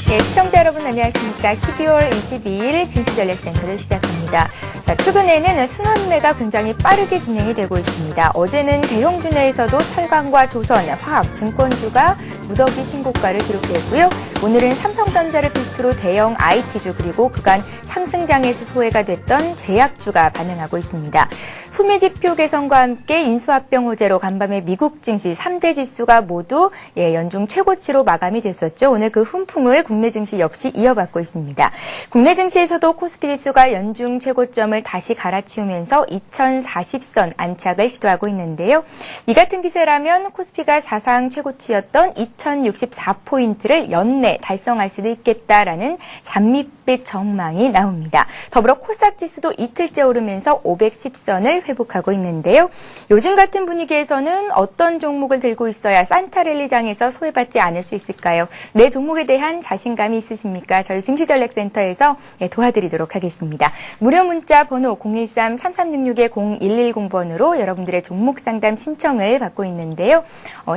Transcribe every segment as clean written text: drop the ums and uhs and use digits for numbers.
네, 시청자 여러분 안녕하십니까. 12월 22일 증시전략센터를 시작합니다. 자, 최근에는 순환매가 굉장히 빠르게 진행이 되고 있습니다. 어제는 대형주내에서도 철강과 조선, 화학, 증권주가 무더기 신고가를 기록했고요. 오늘은 삼성전자를 필두로 대형 IT주 그리고 그간 상승장에서 소외가 됐던 제약주가 반응하고 있습니다. 소비지표 개선과 함께 인수합병 호재로 간밤에 미국 증시 3대 지수가 모두 연중 최고치로 마감이 됐었죠. 오늘 그 훈풍을 국내 증시 역시 이어받고 있습니다. 국내 증시에서도 코스피 지수가 연중 최고점을 다시 갈아치우면서 2040선 안착을 시도하고 있는데요. 이 같은 기세라면 코스피가 사상 최고치였던 2064포인트를 연내 달성할 수도 있겠다라는 장밋빛 전망이 나옵니다. 더불어 코스닥 지수도 이틀째 오르면서 510선을 회복하고 있는데요. 요즘 같은 분위기에서는 어떤 종목을 들고 있어야 산타랠리장에서 소외받지 않을 수 있을까요? 내 종목에 대한 자신감이 있으십니까? 저희 증시전략센터에서 도와드리도록 하겠습니다. 무료 문자 번호 013-3366-0110번으로 여러분들의 종목 상담 신청을 받고 있는데요.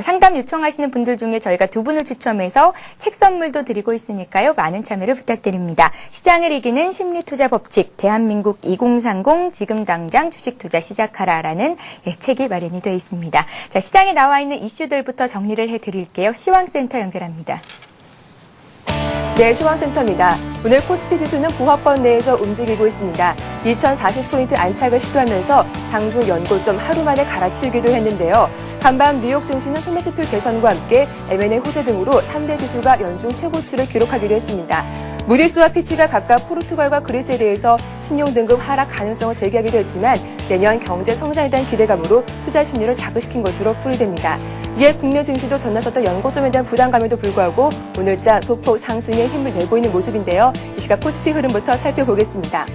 상담 요청하시는 분들 중에 저희가 두 분을 추첨해서 책 선물도 드리고 있으니까요. 많은 참여를 부탁드립니다. 시장을 이기는 심리투자 법칙, 대한민국 2030 지금 당장 주식투자 시작하라라는 책이 마련이 되어 있습니다. 자, 시장에 나와 있는 이슈들부터 정리를 해드릴게요. 시황센터 연결합니다. 네, 시황센터입니다. 오늘 코스피 지수는 보합권 내에서 움직이고 있습니다. 2040포인트 안착을 시도하면서 장중 연고점 하루 만에 갈아치우기도 했는데요. 간밤 뉴욕 증시는 소매지표 개선과 함께 M&A 호재 등으로 3대 지수가 연중 최고치를 기록하기도 했습니다. 무디스와 피치가 각각 포르투갈과 그리스에 대해서 신용등급 하락 가능성을 제기하기도 했지만 내년 경제 성장에 대한 기대감으로 투자 심리를 자극시킨 것으로 풀이됩니다. 이에 국내 증시도 전날 썼던 연고점에 대한 부담감에도 불구하고 오늘자 소폭 상승에 힘을 내고 있는 모습인데요. 이 시각 코스피 흐름부터 살펴보겠습니다.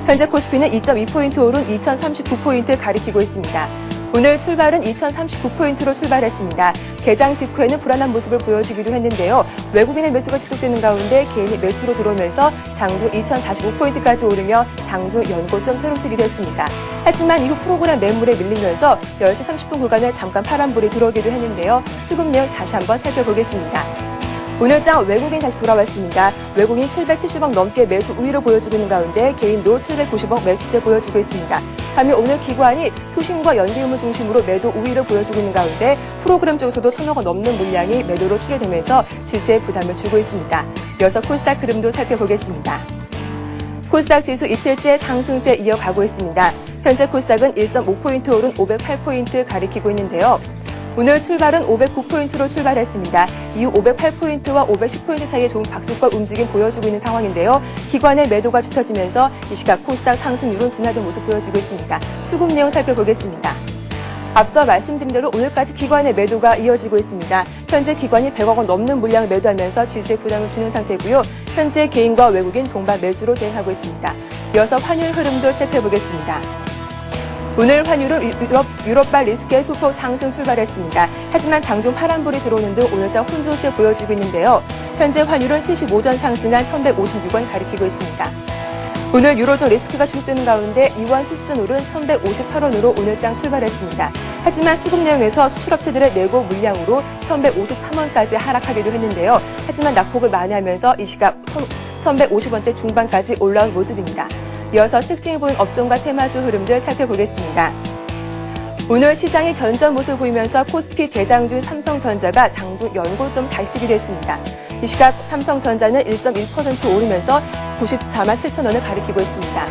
현재 코스피는 2.2포인트 오른 2039포인트 가리키고 있습니다. 오늘 출발은 2039포인트로 출발했습니다. 개장 직후에는 불안한 모습을 보여주기도 했는데요. 외국인의 매수가 지속되는 가운데 개인이 매수로 들어오면서 장중 2045포인트까지 오르며 장중 연고점 새로 쓰기도 했습니다. 하지만 이후 프로그램 매물에 밀리면서 10시 30분 구간에 잠깐 파란불이 들어오기도 했는데요. 수급 내용 다시 한번 살펴보겠습니다. 오늘장 외국인 다시 돌아왔습니다. 외국인 770억 넘게 매수 우위로 보여주고 있는 가운데 개인도 790억 매수세 보여주고 있습니다. 반면 오늘 기관이 투신과 연기금을 중심으로 매도 우위를 보여주고 있는 가운데 프로그램 쪽에서도 1,000억 원 넘는 물량이 매도로 출회되면서 지수에 부담을 주고 있습니다. 이어서 코스닥 흐름도 살펴보겠습니다. 코스닥 지수 이틀째 상승세 이어가고 있습니다. 현재 코스닥은 1.5포인트 오른 508포인트 가리키고 있는데요. 오늘 출발은 509포인트로 출발했습니다. 이후 508포인트와 510포인트 사이에 좋은 박스권 움직임 보여주고 있는 상황인데요. 기관의 매도가 짙어지면서 이 시각 코스닥 상승률은 둔화된 모습 보여주고 있습니다. 수급 내용 살펴보겠습니다. 앞서 말씀드린 대로 오늘까지 기관의 매도가 이어지고 있습니다. 현재 기관이 100억 원 넘는 물량을 매도하면서 지수에 부담을 주는 상태고요. 현재 개인과 외국인 동반 매수로 대응하고 있습니다. 이어서 환율 흐름도 체크해보겠습니다. 오늘 환율은 유럽발 리스크의 소폭 상승 출발했습니다. 하지만 장중 파란불이 들어오는 등 오늘자 혼조세 보여주고 있는데요. 현재 환율은 75전 상승한 1,156원 가리키고 있습니다. 오늘 유로존 리스크가 지속되는 가운데 2원 70전 오른 1,158원으로 오늘장 출발했습니다. 하지만 수급 내용에서 수출업체들의 내고 물량으로 1,153원까지 하락하기도 했는데요. 하지만 낙폭을 만회하면서 이 시각 1,150원대 중반까지 올라온 모습입니다. 이어서 특징이 보인 업종과 테마주 흐름들 살펴보겠습니다. 오늘 시장이 견전 모습을 보이면서 코스피 대장주 삼성전자가 장중 연고점 다시 쓰기도 했습니다. 이 시각 삼성전자는 1.1% 오르면서 94만 7천 원을 가리키고 있습니다.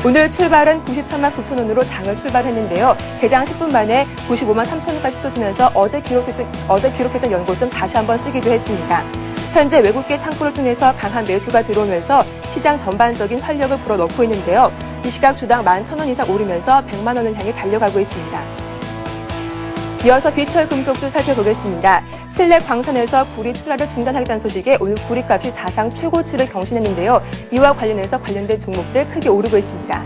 오늘 출발은 93만 9천 원으로 장을 출발했는데요. 개장 10분 만에 95만 3천 원까지 쏘면서 어제 기록했던 연고점 다시 한번 쓰기도 했습니다. 현재 외국계 창구를 통해서 강한 매수가 들어오면서 시장 전반적인 활력을 불어넣고 있는데요. 이 시각 주당 11,000원 이상 오르면서 100만 원을 향해 달려가고 있습니다. 이어서 비철 금속주 살펴보겠습니다. 칠레 광산에서 구리 출하를 중단하겠다는 소식에 오늘 구리값이 사상 최고치를 경신했는데요. 이와 관련해서 관련된 종목들 크게 오르고 있습니다.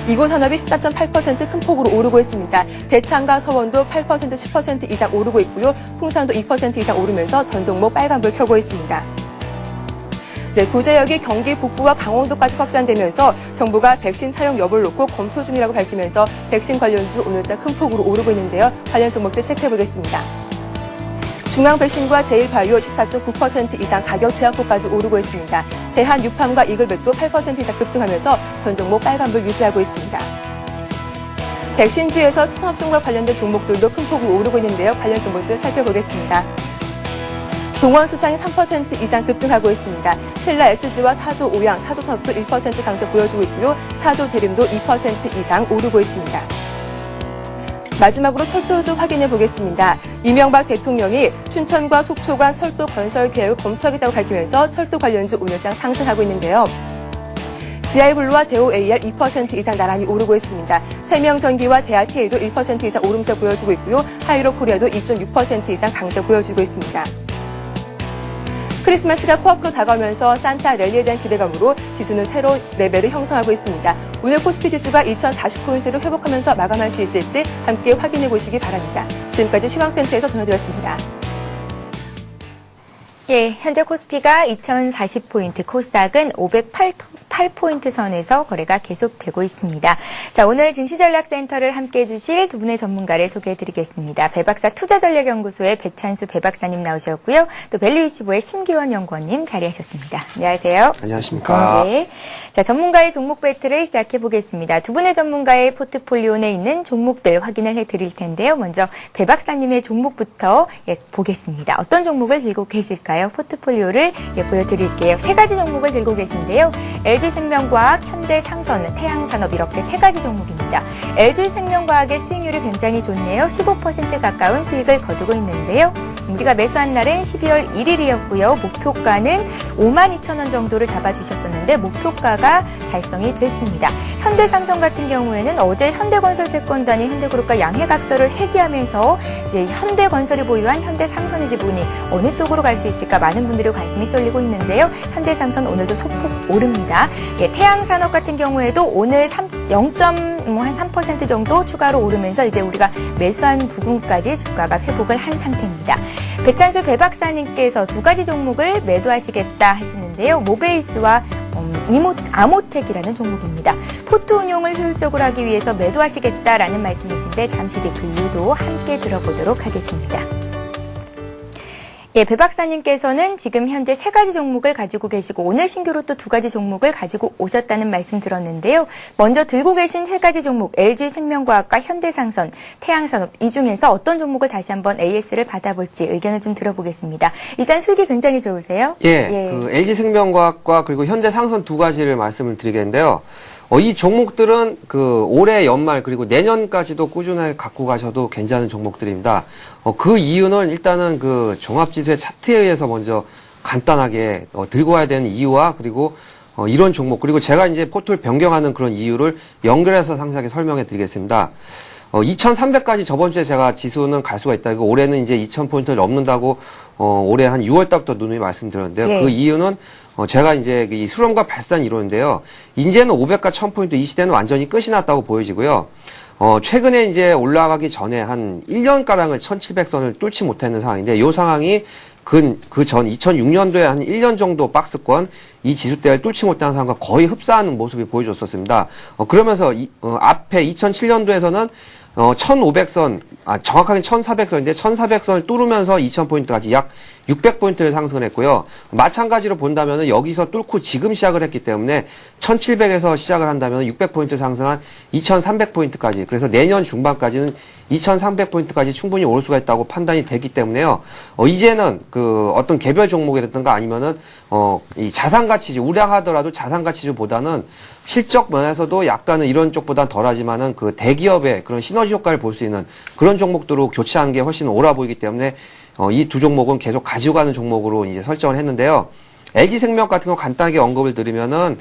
이고산업이 14.8% 큰 폭으로 오르고 있습니다. 대창과 서원도 8%, 10% 이상 오르고 있고요. 풍산도 2% 이상 오르면서 전 종목 빨간불 켜고 있습니다. 네, 구제역이 경기 북부와 강원도까지 확산되면서 정부가 백신 사용 여부를 놓고 검토 중이라고 밝히면서 백신 관련주 오늘자 큰 폭으로 오르고 있는데요. 관련 종목들 체크해보겠습니다. 중앙배신과 제일바이오 14.9% 이상 가격 제한폭까지 오르고 있습니다. 대한유팜과 이글백도 8% 이상 급등하면서 전 종목 빨간불 유지하고 있습니다. 백신주에서 수산업종과 관련된 종목들도 큰 폭으로 오르고 있는데요. 관련 종목들 살펴보겠습니다. 동원수상이 3% 이상 급등하고 있습니다. 신라 SG와 사조 오양, 사조산업도 1% 강세 보여주고 있고요. 사조 대림도 2% 이상 오르고 있습니다. 마지막으로 철도주 확인해 보겠습니다. 이명박 대통령이 춘천과 속초 간 철도 건설 계획을 검토하겠다고 밝히면서 철도 관련주 오늘장 상승하고 있는데요. GI블루와 대우AR 2% 이상 나란히 오르고 있습니다. 생명전기와 대하TA도 1% 이상 오름세 보여주고 있고요. 하이로코리아도 2.6% 이상 강세 보여주고 있습니다. 크리스마스가 코앞으로 다가오면서 산타 랠리에 대한 기대감으로 지수는 새로운 레벨을 형성하고 있습니다. 오늘 코스피 지수가 2040포인트를 회복하면서 마감할 수 있을지 함께 확인해 보시기 바랍니다. 지금까지 시황센터에서 전해드렸습니다. 예, 현재 코스피가 2040포인트, 코스닥은 508포인트 선에서 거래가 계속되고 있습니다. 자, 오늘 증시전략센터를 함께해 주실 두 분의 전문가를 소개해드리겠습니다. 배박사 투자전략연구소의 백찬수 배박사님 나오셨고요. 또 밸류25의 심기원 연구원님 자리하셨습니다. 안녕하세요. 안녕하십니까. 네. 자, 전문가의 종목 배틀을 시작해 보겠습니다. 두 분의 전문가의 포트폴리오 내에 있는 종목들 확인을 해드릴 텐데요. 먼저 배박사님의 종목부터 보겠습니다. 어떤 종목을 들고 계실까요? 포트폴리오를 보여드릴게요. 세 가지 종목을 들고 계신데요. LG생명과학, 현대상선, 태양산업 이렇게 세 가지 종목입니다. LG생명과학의 수익률이 굉장히 좋네요. 15% 가까운 수익을 거두고 있는데요. 우리가 매수한 날은 12월 1일이었고요. 목표가는 52,000원 정도를 잡아주셨었는데 목표가가 달성이 됐습니다. 현대상선 같은 경우에는 어제 현대건설채권단이 현대그룹과 양해각서를 해지하면서 이제 현대건설이 보유한 현대상선의 지분이 어느 쪽으로 갈 수 있을까 많은 분들의 관심이 쏠리고 있는데요. 현대상선 오늘도 소폭 오릅니다. 예, 태양산업 같은 경우에도 오늘 0.3% 정도 추가로 오르면서 이제 우리가 매수한 부분까지 주가가 회복을 한 상태입니다. 배찬수 배박사님께서 두 가지 종목을 매도하시겠다 하시는데요. 모베이스와 아모텍이라는 종목입니다. 포트 운용을 효율적으로 하기 위해서 매도하시겠다라는 말씀이신데 잠시 뒤 그 이유도 함께 들어보도록 하겠습니다. 예, 배 박사님께서는 지금 현재 세 가지 종목을 가지고 계시고 오늘 신규로 또 두 가지 종목을 가지고 오셨다는 말씀 들었는데요. 먼저 들고 계신 세 가지 종목 LG생명과학과 현대상선, 태양산업 이 중에서 어떤 종목을 다시 한번 AS를 받아볼지 의견을 좀 들어보겠습니다. 일단 수익이 굉장히 좋으세요? 예. 그 LG생명과학과 그리고 현대상선 두 가지를 말씀을 드리겠는데요. 이 종목들은 그 올해 연말 그리고 내년까지도 꾸준하게 갖고 가셔도 괜찮은 종목들입니다. 그 이유는 일단은 그 종합지수의 차트에 의해서 먼저 간단하게 들고 와야 되는 이유와 그리고 이런 종목 그리고 제가 이제 포트를 변경하는 그런 이유를 연결해서 상세하게 설명해 드리겠습니다. 2300까지 저번 주에 제가 지수는 갈 수가 있다. 올해는 이제 2000포인트를 넘는다고 올해 한 6월 달부터 누누이 말씀드렸는데요. 예. 그 이유는 제가 이제 이 수렴과 발산 이론인데요. 이제는 500과 1000포인트 이 시대는 완전히 끝이 났다고 보여지고요. 최근에 이제 올라가기 전에 한 1년가량을 1700선을 뚫지 못했는 상황인데 이 상황이 그 전 2006년도에 한 1년 정도 박스권 이 지수대를 뚫지 못한 상황과 거의 흡사하는 모습이 보여줬었습니다. 그러면서 앞에 2007년도에서는 1500선, 정확하게 1400선인데 1400선을 뚫으면서 2000포인트까지 약 600포인트를 상승을 했고요. 마찬가지로 본다면 여기서 뚫고 지금 시작을 했기 때문에 1700에서 시작을 한다면 600포인트 상승한 2300포인트까지 그래서 내년 중반까지는 2300포인트까지 충분히 올 수가 있다고 판단이 되기 때문에요. 이제는 그 어떤 개별 종목이라든가 아니면은 이 자산가치주 우량하더라도 자산가치주보다는 실적 면에서도 약간은 이런 쪽보다는 덜하지만은 그 대기업의 그런 시너지 효과를 볼 수 있는 그런 종목들로 교체하는 게 훨씬 옳아 보이기 때문에 이 두 종목은 계속 가지고 가는 종목으로 이제 설정을 했는데요. LG생명 같은 거 간단하게 언급을 드리면은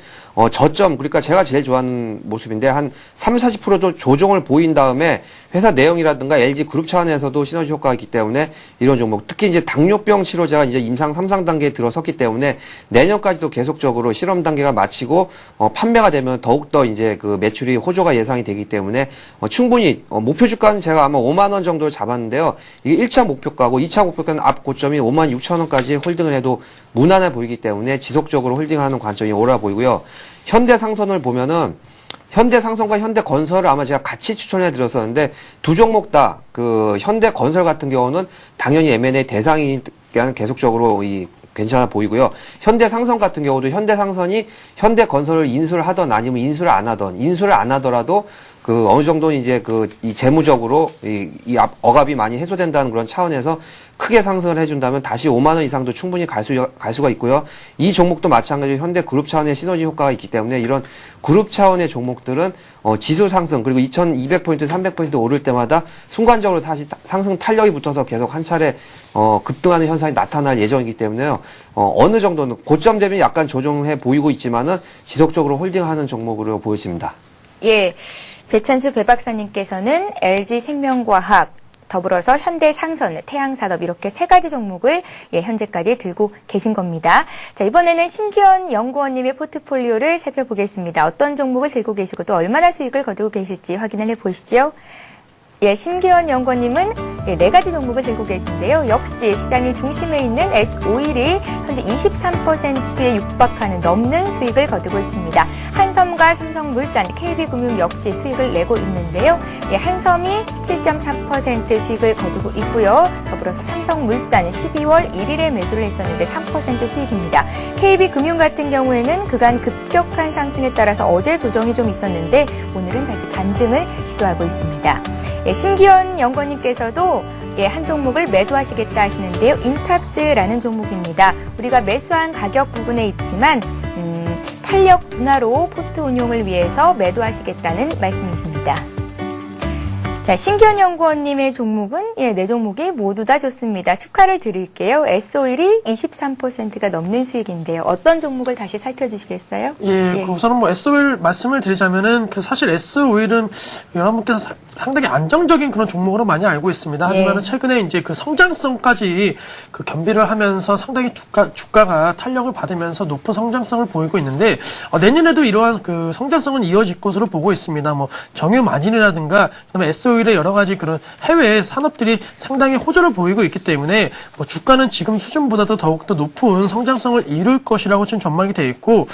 저점 그러니까 제가 제일 좋아하는 모습인데 한 30-40% 조정을 보인 다음에 회사 내용이라든가 LG 그룹 차원에서도 시너지 효과가 있기 때문에 이런 종목 특히 이제 당뇨병 치료제가 이제 임상 3상 단계에 들어섰기 때문에 내년까지도 계속적으로 실험 단계가 마치고 판매가 되면 더욱더 이제 그 매출이 호조가 예상이 되기 때문에 충분히 목표 주가는 제가 아마 5만 원 정도를 잡았는데요. 이게 1차 목표가고 2차 목표가는 앞 고점이 56,000원까지 홀딩을 해도 무난해 보이기 때문에 지속적으로 홀딩하는 관점이 옳아 보이고요. 현대상선을 보면은 현대상선과 현대건설을 아마 제가 같이 추천해 드렸었는데 두 종목 다 그 현대건설 같은 경우는 당연히 M&A 대상이 계속적으로 괜찮아 보이고요. 현대상선 같은 경우도 현대상선이 현대건설을 인수를 하던 아니면 인수를 안 하더라도 그 어느 정도는 이제 이 재무적으로 이 억압이 많이 해소된다는 그런 차원에서 크게 상승을 해준다면 다시 5만 원 이상도 충분히 갈 수가 있고요. 이 종목도 마찬가지로 현대 그룹 차원의 시너지 효과가 있기 때문에 이런 그룹 차원의 종목들은 지수 상승 그리고 2,200포인트, 300포인트 오를 때마다 순간적으로 다시 상승 탄력이 붙어서 계속 한 차례 급등하는 현상이 나타날 예정이기 때문에요. 어느 정도는 고점 대비 약간 조정해 보이고 있지만은 지속적으로 홀딩하는 종목으로 보여집니다. 예. 배찬수 배박사님께서는 LG생명과학, 더불어서 현대상선, 태양산업 이렇게 세 가지 종목을 현재까지 들고 계신 겁니다. 자, 이번에는 신기현 연구원님의 포트폴리오를 살펴보겠습니다. 어떤 종목을 들고 계시고 또 얼마나 수익을 거두고 계실지 확인을 해보시죠. 예, 신기현 연구원님은 네 가지 종목을 들고 계신데요. 역시 시장의 중심에 있는 S51이 현재 23%에 육박하는 넘는 수익을 거두고 있습니다. 한섬과 삼성물산, KB금융 역시 수익을 내고 있는데요. 예, 한섬이 7.4% 수익을 거두고 있고요. 더불어서 삼성물산 12월 1일에 매수를 했었는데 3% 수익입니다. KB금융 같은 경우에는 그간 급격한 상승에 따라서 어제 조정이 좀 있었는데 오늘은 다시 반등을 시도하고 있습니다. 예, 신기현 연구원님께서도 한 종목을 매도하시겠다 하시는데요. 인탑스라는 종목입니다. 우리가 매수한 가격 부분에 있지만 탄력 둔화로 포트 운용을 위해서 매도하시겠다는 말씀이십니다. 자, 신기현 연구원님의 종목은 네 종목이 모두 다 좋습니다. 축하를 드릴게요. S51이 23%가 넘는 수익인데요. 어떤 종목을 다시 살펴주시겠어요? 예, 그 우선은 뭐 S51 말씀을 드리자면은 사실 S51은 여러분께서 상당히 안정적인 그런 종목으로 많이 알고 있습니다. 하지만은 최근에 이제 그 성장성까지 그 겸비를 하면서 상당히 주가가 탄력을 받으면서 높은 성장성을 보이고 있는데 내년에도 이러한 그 성장성은 이어질 것으로 보고 있습니다. 뭐 정유 마진이라든가 그다음에 S51의 여러 가지 그런 해외 산업들이 상당히 호조를 보이고 있기 때문에 뭐 주가는 지금 수준보다도 더욱더 높은 성장성을 이룰 것이라고 지금 전망이 되어 있고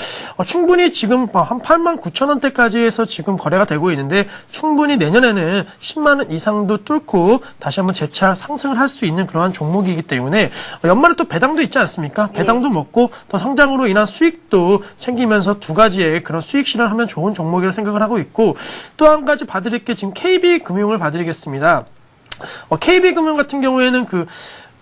충분히 지금 한 89,000원대까지 해서 지금 거래가 되고 있는데 충분히 내년에는 10만 원 이상도 뚫고 다시 한번 재차 상승을 할 수 있는 그러한 종목이기 때문에 연말에 또 배당도 있지 않습니까? 배당도 먹고 또 성장으로 인한 수익도 챙기면서 두 가지의 그런 수익 실현을 하면 좋은 종목이라고 생각을 하고 있고 또 한 가지 봐드릴 게 지금 KB금융을 봐드리겠습니다. KB금융 같은 경우에는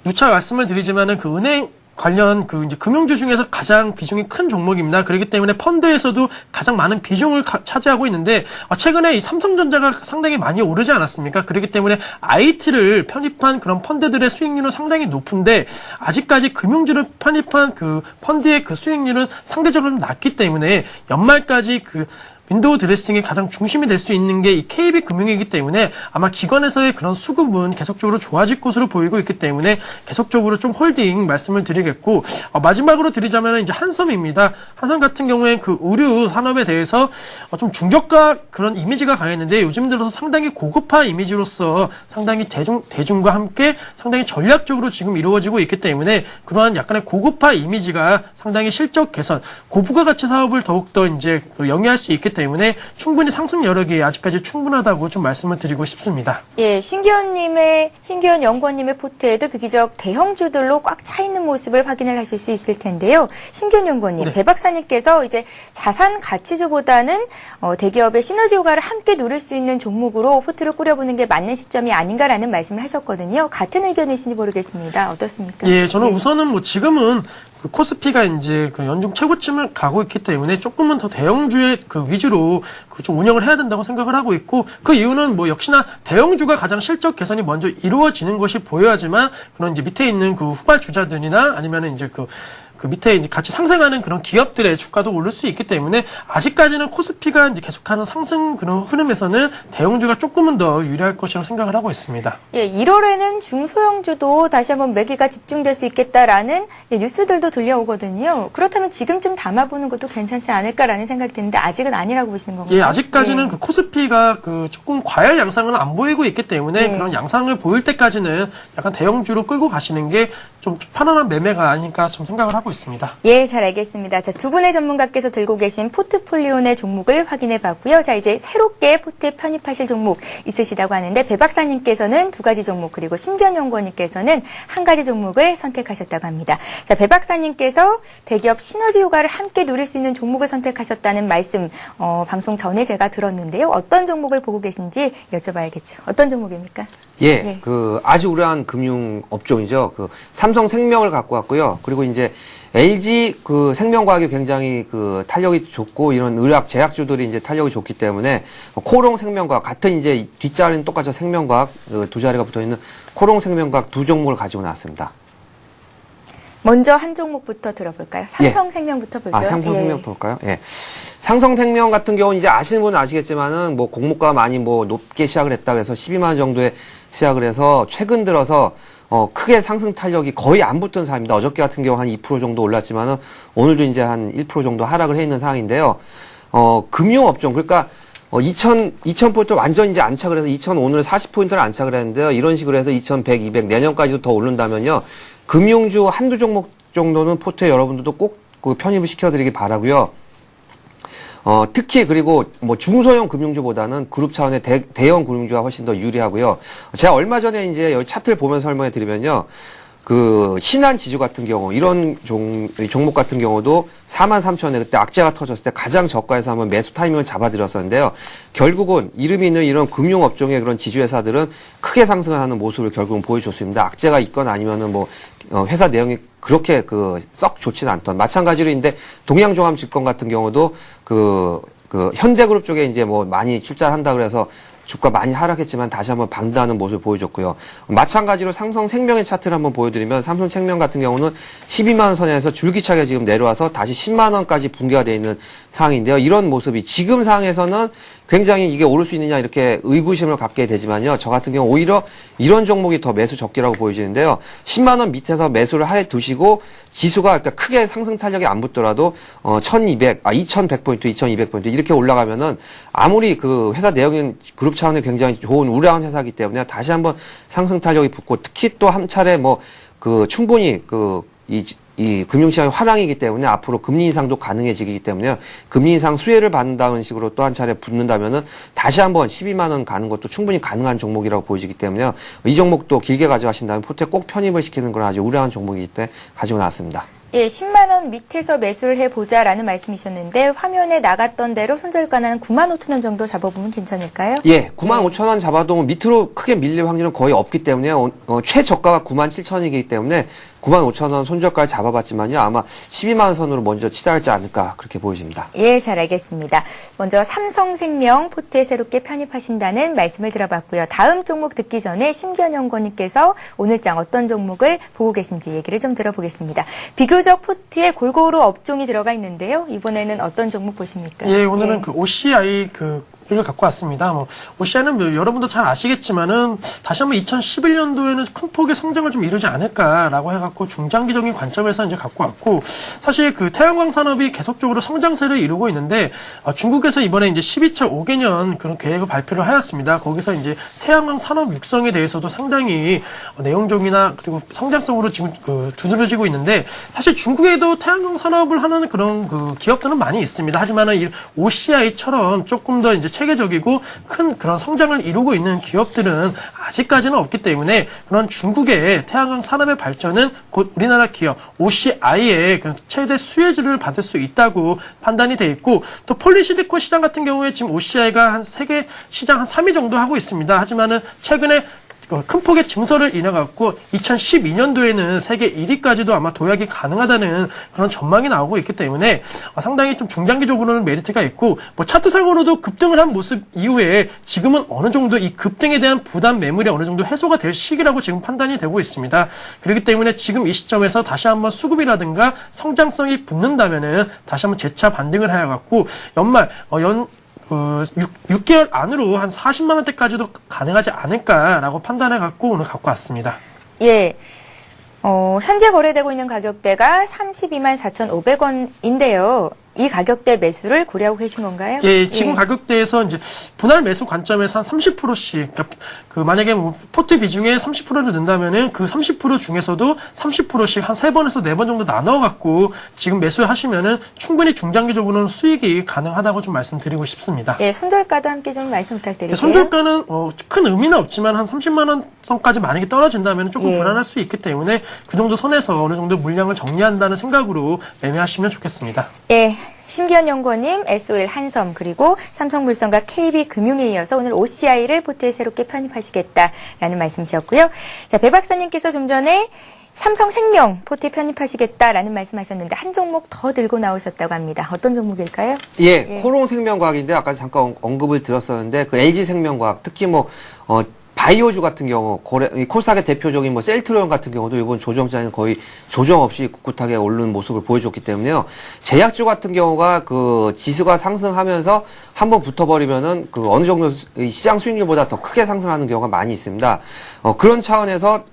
누차 말씀을 드리지만은 은행 관련 이제 금융주 중에서 가장 비중이 큰 종목입니다. 그렇기 때문에 펀드에서도 가장 많은 비중을 차지하고 있는데 최근에 이 삼성전자가 상당히 많이 오르지 않았습니까? 그렇기 때문에 IT를 편입한 그런 펀드들의 수익률은 상당히 높은데 아직까지 금융주를 편입한 펀드의 수익률은 상대적으로 낮기 때문에 연말까지 윈도우 드레싱의 가장 중심이 될 수 있는 게 이 KB금융이기 때문에 아마 기관에서의 그런 수급은 계속적으로 좋아질 것으로 보이고 있기 때문에 계속적으로 좀 홀딩 말씀을 드리겠고 마지막으로 드리자면 이제 한섬입니다. 한섬 같은 경우에 의류 산업에 대해서 좀 중저가 그런 이미지가 강했는데 요즘 들어서 상당히 고급화 이미지로서 상당히 대중과 함께 상당히 전략적으로 지금 이루어지고 있기 때문에 그러한 약간의 고급화 이미지가 상당히 실적 개선, 고부가 가치 사업을 더욱더 이제 영위할 수 있기 때문에 충분히 상승 여력이 아직까지 충분하다고 좀 말씀을 드리고 싶습니다. 예, 신기현 연구원님의 포트에도 비교적 대형주들로 꽉 차 있는 모습을 확인을 하실 수 있을 텐데요. 신기현 연구원님, 네. 배 박사님께서 이제 자산 가치주보다는 대기업의 시너지 효과를 함께 누릴 수 있는 종목으로 포트를 꾸려보는 게 맞는 시점이 아닌가라는 말씀을 하셨거든요. 같은 의견이신지 모르겠습니다. 어떻습니까? 예, 저는 우선은 지금은 코스피가 이제 연중 최고점을 가고 있기 때문에 조금은 더 대형주의 위주로 좀 운영을 해야 된다고 생각을 하고 있고 그 이유는 역시나 대형주가 가장 실적 개선이 먼저 이루어지는 것이 보여야지만 그런 이제 밑에 있는 후발주자들이나 아니면은 이제 밑에 이제 같이 상승하는 그런 기업들의 주가도 오를 수 있기 때문에 아직까지는 코스피가 이제 계속하는 상승 그런 흐름에서는 대형주가 조금은 더 유리할 것이라고 생각을 하고 있습니다. 예, 1월에는 중소형주도 다시 한번 매기가 집중될 수 있겠다라는 뉴스들도 들려오거든요. 그렇다면 지금쯤 담아보는 것도 괜찮지 않을까라는 생각이 드는데 아직은 아니라고 보시는 건가요? 예, 아직까지는 코스피가 조금 과열 양상은 안 보이고 있기 때문에 그런 양상을 보일 때까지는 약간 대형주로 끌고 가시는 게 좀 편안한 매매가 아닐까 좀 생각을 하고 하고 있습니다. 예, 잘 알겠습니다. 자, 두 분의 전문가께서 들고 계신 포트폴리오 내 종목을 확인해 봤고요. 자, 이제 새롭게 포트에 편입하실 종목 있으시다고 하는데 배 박사님께서는 두 가지 종목 그리고 신기현 연구원님께서는 한 가지 종목을 선택하셨다고 합니다. 자, 배 박사님께서 대기업 시너지 효과를 함께 누릴 수 있는 종목을 선택하셨다는 말씀 방송 전에 제가 들었는데요. 어떤 종목을 보고 계신지 여쭤봐야겠죠. 어떤 종목입니까? 예, 그 아주 우려한 금융 업종이죠. 그 삼성생명을 갖고 왔고요. 그리고 이제 LG 그 생명과학이 굉장히 그 탄력이 좋고 이런 의학 제약주들이 이제 탄력이 좋기 때문에 코롱 생명과학 같은 이제 뒷자리는 똑같죠. 생명과학 두 자리가 붙어 있는 코롱 생명과학 두 종목을 가지고 나왔습니다. 먼저 한 종목부터 들어볼까요? 삼성생명부터 보죠. 삼성생명부터 볼까요? 예. 삼성생명 같은 경우는 이제 아시는 분은 아시겠지만은 뭐 공모가 많이 뭐 높게 시작을 했다 그래서 12만 원 정도에 시작을 해서 최근 들어서 크게 상승 탄력이 거의 안 붙던 상황입니다. 어저께 같은 경우 한 2% 정도 올랐지만은 오늘도 이제 한 1% 정도 하락을 해 있는 상황인데요. 금융업종 그러니까 2000포인트 완전 이제 안착을 해서 2000 오늘 40포인트를 안착을 했는데요. 이런 식으로 해서 2100, 200 내년까지도 더 오른다면요. 금융주 한두 종목 정도는 포트에 여러분들도 꼭 그 편입을 시켜드리기 바라고요. 특히 그리고 뭐 중소형 금융주보다는 그룹 차원의 대형 금융주가 훨씬 더 유리하고요. 제가 얼마 전에 이제 여기 차트를 보면서 설명해 드리면요. 그 신한지주 같은 경우 이런 종목 같은 경우도 43,000원에 그때 악재가 터졌을 때 가장 저가에서 한번 매수 타이밍을 잡아드렸었는데요. 결국은 이름이 있는 이런 금융업종의 그런 지주회사들은 크게 상승하는 모습을 결국은 보여줬습니다. 악재가 있거나 아니면은 뭐 회사 내용이 그렇게 썩 좋지는 않던 마찬가지로 인데 동양종합증권 같은 경우도 그 현대그룹 쪽에 이제 뭐 많이 출자를 한다 그래서 주가 많이 하락했지만 다시 한번 반등하는 모습을 보여줬고요. 마찬가지로 삼성생명의 차트를 한번 보여드리면 삼성생명 같은 경우는 12만 원 선에서 줄기차게 지금 내려와서 다시 10만 원까지 붕괴가 되어 있는 상황인데요. 이런 모습이 지금 상황에서는 굉장히 이게 오를 수 있느냐 이렇게 의구심을 갖게 되지만요. 저 같은 경우 오히려 이런 종목이 더 매수 적기라고 보여지는데요. 10만 원 밑에서 매수를 해 두시고 지수가 그러니까 크게 상승 탄력이 안 붙더라도 2100포인트, 2200포인트 이렇게 올라가면은 아무리 그 회사 내용인 그룹 차원의 굉장히 좋은 우량한 회사이기 때문에 다시 한번 상승 탄력이 붙고 특히 또 한 차례 뭐 충분히 이 금융시장이 화랑이기 때문에 앞으로 금리 인상도 가능해지기 때문에 금리 인상 수혜를 받는다는 식으로 또 한 차례 붙는다면은 다시 한번 12만 원 가는 것도 충분히 가능한 종목이라고 보여지기 때문에 이 종목도 길게 가져가신다면 포트에 꼭 편입을 시키는 그런 아주 우량한 종목이기 때문에 가지고 나왔습니다. 예, 10만 원 밑에서 매수를 해보자라는 말씀이셨는데 화면에 나갔던 대로 손절가는 9만 5천 원 정도 잡아보면 괜찮을까요? 예, 9만 5천 원 잡아도 밑으로 크게 밀릴 확률은 거의 없기 때문에 최저가가 9만 7천 원이기 때문에 9만 5천 원 손절가를 잡아봤지만요. 아마 12만 원 선으로 먼저 치달지 않을까 그렇게 보여집니다. 예, 잘 알겠습니다. 먼저 삼성생명 포트에 새롭게 편입하신다는 말씀을 들어봤고요. 다음 종목 듣기 전에 심기현 연구원님께서 오늘장 어떤 종목을 보고 계신지 얘기를 좀 들어보겠습니다. 비교적 포트에 골고루 업종이 들어가 있는데요. 이번에는 어떤 종목 보십니까? 예, 오늘은 그 OCI 를 갖고 왔습니다. OCI는 여러분도 잘 아시겠지만은 다시 한번 2011년도에는 큰 폭의 성장을 좀 이루지 않을까라고 해갖고 중장기적인 관점에서 이제 갖고 왔고 사실 그 태양광 산업이 계속적으로 성장세를 이루고 있는데 중국에서 이번에 이제 12차 5개년 그런 계획을 발표를 하였습니다. 거기서 이제 태양광 산업 육성에 대해서도 상당히 내용적이나 그리고 성장성으로 지금 두드러지고 있는데 사실 중국에도 태양광 산업을 하는 그런 기업들은 많이 있습니다. 하지만은 이 OCI처럼 조금 더 이제 체계적이고 큰 그런 성장을 이루고 있는 기업들은 아직까지는 없기 때문에 그런 중국의 태양광 산업의 발전은 곧 우리나라 기업 OCI의 최대 수혜주를 받을 수 있다고 판단이 돼 있고 또 폴리실리콘 시장 같은 경우에 지금 OCI가 한 세계 시장 한 3위 정도 하고 있습니다. 하지만은 최근에 큰 폭의 증설을 인해갖고 2012년도에는 세계 1위까지도 아마 도약이 가능하다는 그런 전망이 나오고 있기 때문에 상당히 좀 중장기적으로는 메리트가 있고 차트상으로도 급등을 한 모습 이후에 지금은 어느 정도 이 급등에 대한 부담 매물이 어느 정도 해소가 될 시기라고 지금 판단이 되고 있습니다. 그렇기 때문에 지금 이 시점에서 다시 한번 수급이라든가 성장성이 붙는다면은 다시 한번 재차 반등을 해갖고 연말 6개월 안으로 한 40만 원대까지도 가능하지 않을까라고 판단해갖고 오늘 갖고 왔습니다. 예. 현재 거래되고 있는 가격대가 32만 4,500원인데요. 이 가격대 매수를 고려하고 계신 건가요? 예, 지금 가격대에서 이제 분할 매수 관점에서 한 30%씩, 그러니까 그 만약에 뭐 포트 비중에 30%를 넣는다면은 그 30% 중에서도 30%씩 한 3번에서 4번 정도 나눠갖고 지금 매수하시면은 충분히 중장기적으로는 수익이 가능하다고 좀 말씀드리고 싶습니다. 예, 손절가도 함께 좀 말씀 부탁드릴게요. 손절가는 큰 의미는 없지만 한 30만 원 선까지 만약에 떨어진다면 조금 예. 불안할 수 있기 때문에 그 정도 선에서 어느 정도 물량을 정리한다는 생각으로 매매하시면 좋겠습니다. 예. 심기현 연구원님, SOL 한섬, 그리고 삼성물산과 KB금융에 이어서 오늘 OCI를 포트에 새롭게 편입하시겠다라는 말씀이셨고요. 자, 배 박사님께서 좀 전에 삼성생명 포트에 편입하시겠다라는 말씀하셨는데 한 종목 더 들고 나오셨다고 합니다. 어떤 종목일까요? 예, 코롱생명과학인데 아까 잠깐 언급을 드렸었는데 그 LG생명과학 특히 바이오주 같은 경우, 코스닥의 대표적인 셀트리온 같은 경우도 이번 조정장에는 거의 조정 없이 꿋꿋하게 오르는 모습을 보여줬기 때문에요. 제약주 같은 경우가 그 지수가 상승하면서 한번 붙어버리면은 그 어느 정도 시장 수익률보다 더 크게 상승하는 경우가 많이 있습니다. 그런 차원에서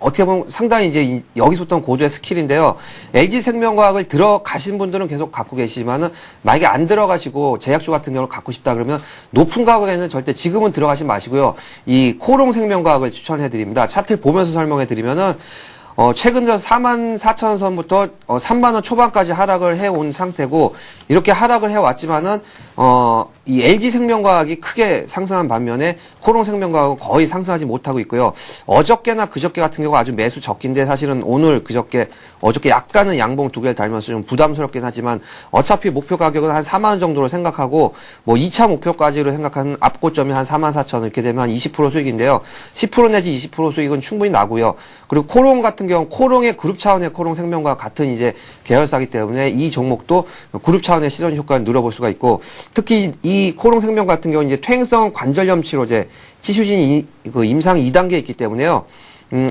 어떻게 보면 상당히 이제 여기서부터는 고도의 스킬인데요. LG생명과학을 들어가신 분들은 계속 갖고 계시지만은 만약에 안 들어가시고 제약주 같은 경우를 갖고 싶다 그러면 높은 가격에는 절대 지금은 들어가지 마시고요. 이 코롱생명과학을 추천해 드립니다. 차트를 보면서 설명해 드리면은 최근 전 44,000원 선부터 3만 원 초반까지 하락을 해온 상태고 이렇게 하락을 해왔지만은 이 LG생명과학이 크게 상승한 반면에 코롱생명과학은 거의 상승하지 못하고 있고요. 어저께나 그저께 같은 경우가 아주 매수 적긴데 사실은 오늘 어저께 약간은 양봉 두 개를 달면서 좀 부담스럽긴 하지만 어차피 목표 가격은 한 4만 원 정도로 생각하고 2차 목표까지로 생각하는 앞고점이 한 44,000원 이렇게 되면 한 20% 수익인데요. 10% 내지 20% 수익은 충분히 나고요. 그리고 코롱 같은 경우 코롱의 그룹 차원의 코롱생명과 같은 이제 계열사기 때문에 이 종목도 그룹 차원의 시선 효과를 누려볼 수가 있고 특히 이 코롱생명 같은 경우 이제 퇴행성 관절염 치료제 치슈진 임상 2단계에 있기 때문에요.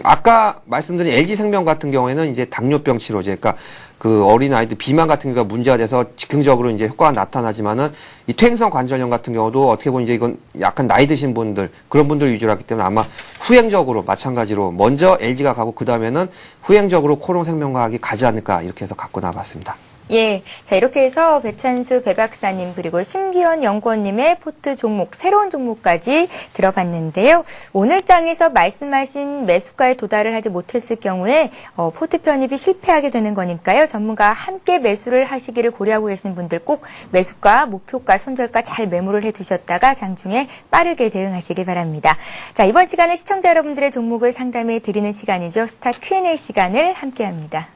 아까 말씀드린 LG생명 같은 경우에는 이제 당뇨병 치료제, 그러니까 그 어린아이들 비만 같은 경우가 문제가 돼서 즉흥적으로 이제 효과가 나타나지만은 이 퇴행성 관절염 같은 경우도 어떻게 보면 이제 이건 약간 나이 드신 분들, 그런 분들 위주로 하기 때문에 아마 후행적으로 마찬가지로 먼저 LG가 가고 그 다음에는 후행적으로 코롱생명과학이 가지 않을까 이렇게 해서 갖고 나왔습니다. 예. 자, 이렇게 해서 배찬수 배박사님 그리고 심기현 연구원님의 포트 종목, 새로운 종목까지 들어봤는데요. 오늘 장에서 말씀하신 매수가에 도달을 하지 못했을 경우에 포트 편입이 실패하게 되는 거니까요. 전문가와 함께 매수를 하시기를 고려하고 계신 분들 꼭 매수가, 목표가, 손절가 잘 메모를 해두셨다가 장중에 빠르게 대응하시길 바랍니다. 자, 이번 시간에 시청자 여러분들의 종목을 상담해 드리는 시간이죠. 스타 Q&A 시간을 함께합니다.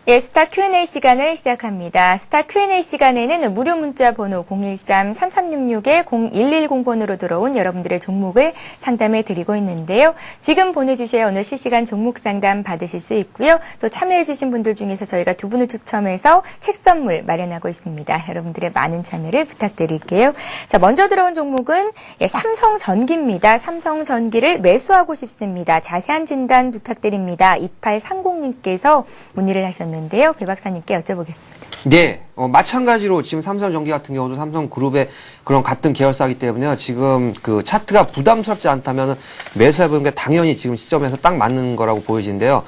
예, 스타 Q&A 시간을 시작합니다. 스타 Q&A 시간에는 무료 문자 번호 013-3366-0110번으로 들어온 여러분들의 종목을 상담해 드리고 있는데요. 지금 보내주셔야 오늘 실시간 종목 상담 받으실 수 있고요. 또 참여해 주신 분들 중에서 저희가 두 분을 추첨해서 책 선물 마련하고 있습니다. 여러분들의 많은 참여를 부탁드릴게요. 자, 먼저 들어온 종목은 삼성전기입니다. 삼성전기를 매수하고 싶습니다. 자세한 진단 부탁드립니다. 2830님께서 문의를 하셨는데요. 배 박사님께 여쭤보겠습니다. 네, 마찬가지로 지금 삼성전기 같은 경우도 삼성그룹의 그런 같은 계열사이기 때문에요. 지금 그 차트가 부담스럽지 않다면 매수해보는 게 당연히 지금 시점에서 딱 맞는 거라고 보여지는데요.